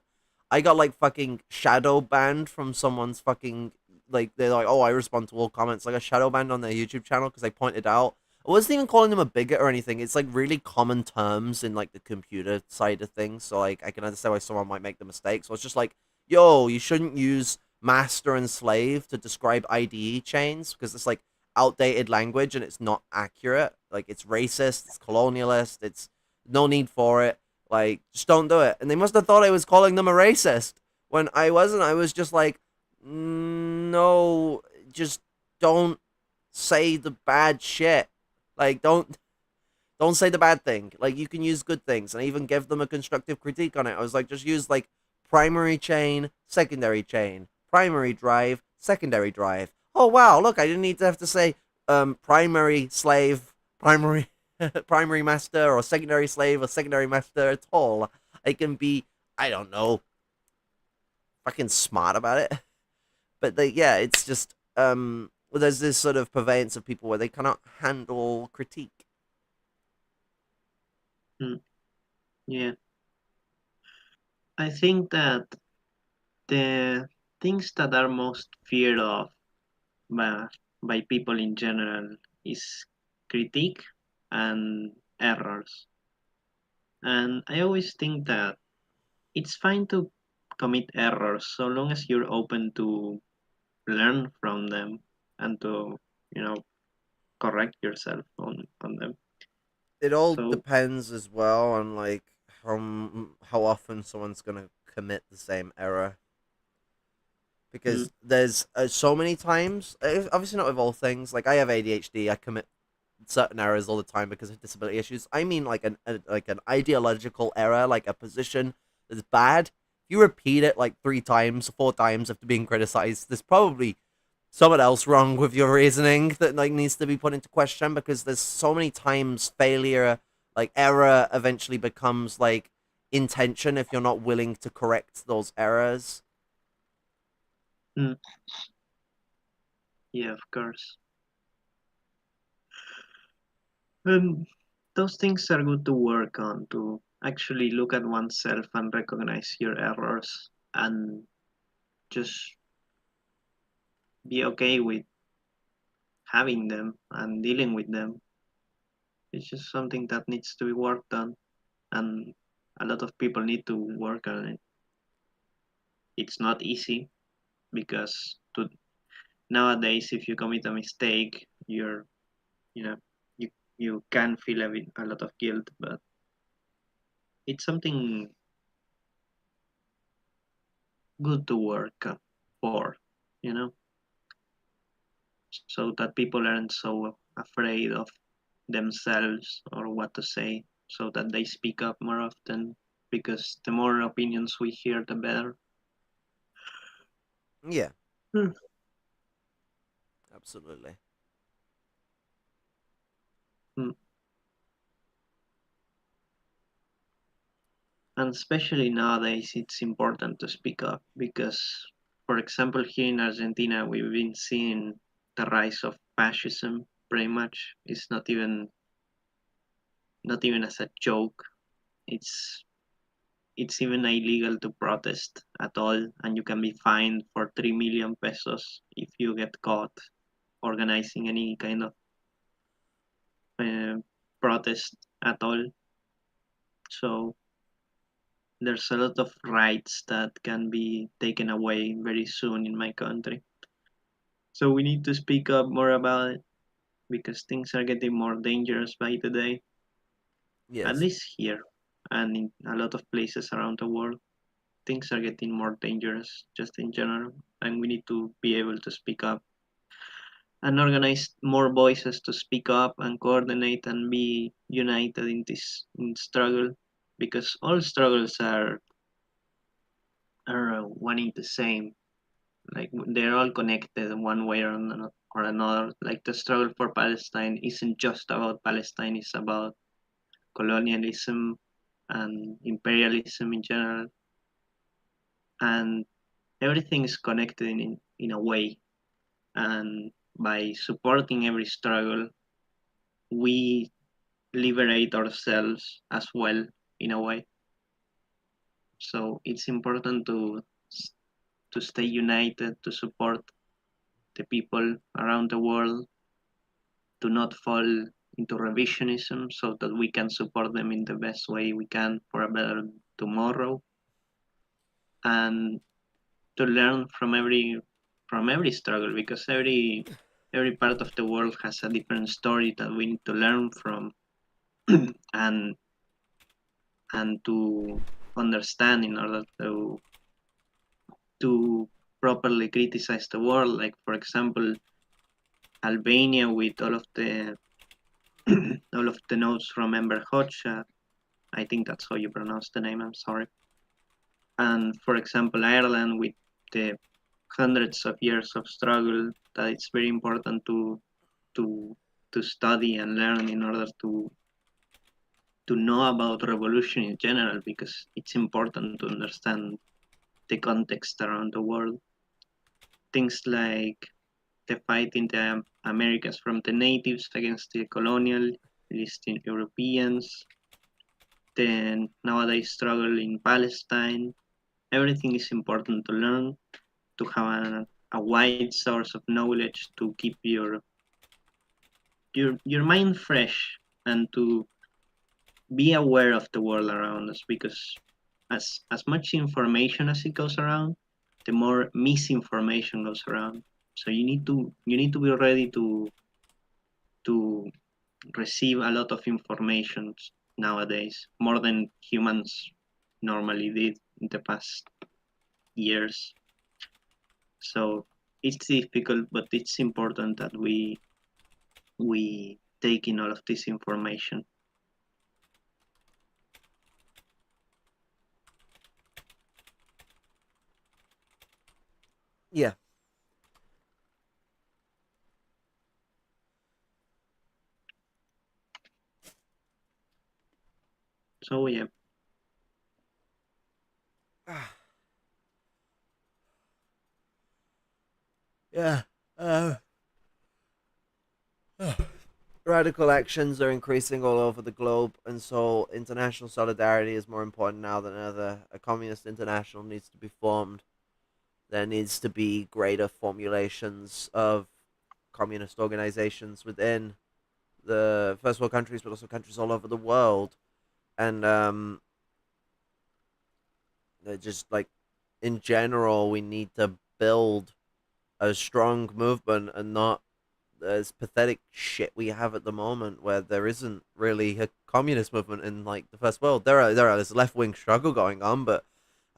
I got like fucking shadow banned from someone's fucking like they're like, oh, I respond to all comments. Like a shadow banned on their YouTube channel because I pointed out. I wasn't even calling them a bigot or anything. It's like really common terms in like the computer side of things. So like I can understand why someone might make the mistake. So it's just like, yo, you shouldn't use master and slave to describe IDE chains because it's like outdated language and it's not accurate. Like it's racist, it's colonialist, it's no need for it. Like, just don't do it. And they must have thought I was calling them a racist when I wasn't. I was just like, no, just don't say the bad shit. Like, don't say the bad thing. Like, you can use good things. And I even give them a constructive critique on it. I was like, just use like primary chain, secondary chain, primary drive, secondary drive. Oh wow, look, I didn't need to have to say primary slave, primary primary master or secondary slave or secondary master at all. I can be, I don't know, fucking smart about it. But yeah, it's just there's this sort of purveyance of people where they cannot handle critique. Yeah, I think that the things that are most feared of by, by people in general is critique and errors. And I always think that it's fine to commit errors so long as you're open to learn from them and to, you know, correct yourself on them. It all So, depends as well on like how often someone's gonna commit the same error. mm, Because there's so many times, obviously not with all things. Like I have ADHD, I commit certain errors all the time because of disability issues. I mean, like an ideological error, like a position that's bad. If you repeat it like 3 times, 4 times after being criticized, there's probably someone else wrong with your reasoning that like needs to be put into question because there's so many times failure, like error, eventually becomes like intention if you're not willing to correct those errors. mm, yeah, of course. And those things are good to work on, to actually look at oneself and recognize your errors and just be okay with having them and dealing with them. It's just something that needs to be worked on, and a lot of people need to work on it. It's not easy because nowadays, if you commit a mistake, you know, you you can feel a lot of guilt, but it's something good to work for, you know, so that people aren't so afraid of themselves or what to say, so that they speak up more often, because the more opinions we hear, the better. Yeah, Hmm. absolutely. Hmm. And especially nowadays, it's important to speak up because, for example, here in Argentina, we've been seeing the rise of fascism pretty much. It's not even as a joke. It's it's even illegal to protest at all, and you can be fined for 3 million pesos if you get caught organizing any kind of uh, protest at all. So there's a lot of rights that can be taken away very soon in my country. So we need to speak up more about it. because things are getting more dangerous by the day. Yes. At least here and in a lot of places around the world, things are getting more dangerous just in general, and we need to be able to speak up and organize more voices to speak up and coordinate and be united in this struggle, because all struggles are one in the same. Like they're all connected one way or another. Like the struggle for Palestine isn't just about Palestine; it's about colonialism and imperialism in general, and everything is connected in a way. And by supporting every struggle, we liberate ourselves as well in a way. So it's important to stay united, to support the people around the world, to not fall into revisionism, so that we can support them in the best way we can for a better tomorrow, and to learn from every struggle, because every part of the world has a different story that we need to learn from and to understand in order to properly criticize the world. Like for example, Albania with all of the all of the notes from Enver Hoxha. I think that's how you pronounce the name. I'm sorry. And for example, Ireland with the hundreds of years of struggle, that it's very important to to study and learn in order to know about revolution in general, because it's important to understand the context around the world. Things like the fight in the Americas from the natives against the colonialist Europeans, the nowadays struggle in Palestine. Everything is important to learn, to have a wide source of knowledge, to keep your mind fresh, and to be aware of the world around us, because as much information as it goes around, the more misinformation goes around. So you need to be ready to receive a lot of information nowadays, more than humans normally did in the past years. So it's difficult, but it's important that we take in all of this information. Yeah. So yeah. Yeah. Radical actions are increasing all over the globe, and so international solidarity is more important now than ever. A communist international needs to be formed. There needs to be greater formulations of communist organizations within the first world countries, but also countries all over the world. And they're just like, in general, we need to build a strong movement and not this pathetic shit we have at the moment, where there isn't really a communist movement in like the first world. There's left wing struggle going on, but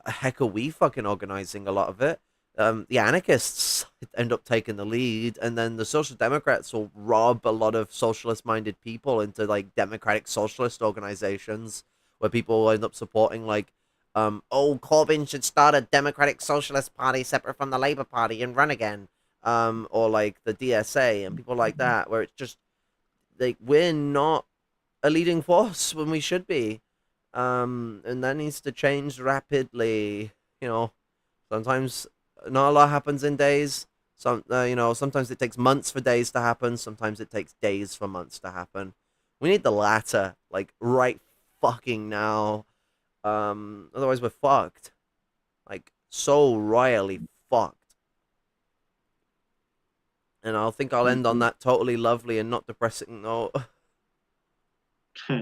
heck, are we fucking organizing a lot of it? The anarchists end up taking the lead, and then the social democrats will rob a lot of socialist minded people into like democratic socialist organizations, where people will end up supporting like, oh, Corbyn should start a democratic socialist party separate from the Labour Party and run again, or like the DSA and people like that, where it's just like, we're not a leading force when we should be, and that needs to change rapidly. You know, sometimes not a lot happens in days. Sometimes it takes months for days to happen. Sometimes it takes days for months to happen. We need the latter, like right fucking now. Otherwise we're fucked. Like so royally fucked. And I think I'll end on that totally lovely and not depressing note. I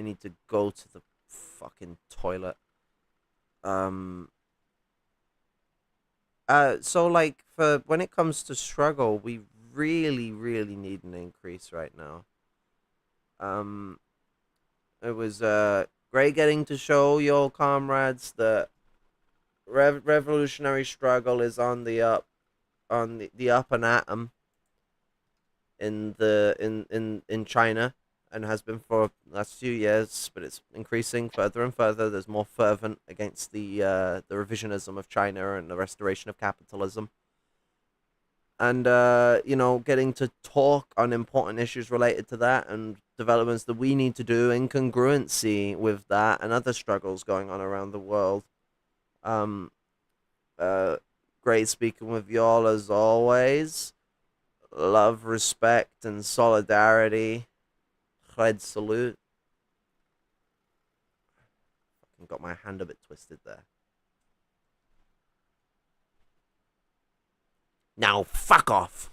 need to go to the fucking toilet. So like, for when it comes to struggle, we really, really need an increase right now. It was great getting to show your comrades that revolutionary struggle is on the up, on the up and at 'em in China, and has been for the last few years, but it's increasing further and further. There's more fervent against the revisionism of China and the restoration of capitalism. And getting to talk on important issues related to that and developments that we need to do in congruency with that and other struggles going on around the world. Great speaking with y'all as always. Love, respect, and solidarity. Red salute. Fucking got my hand a bit twisted there. Now fuck off.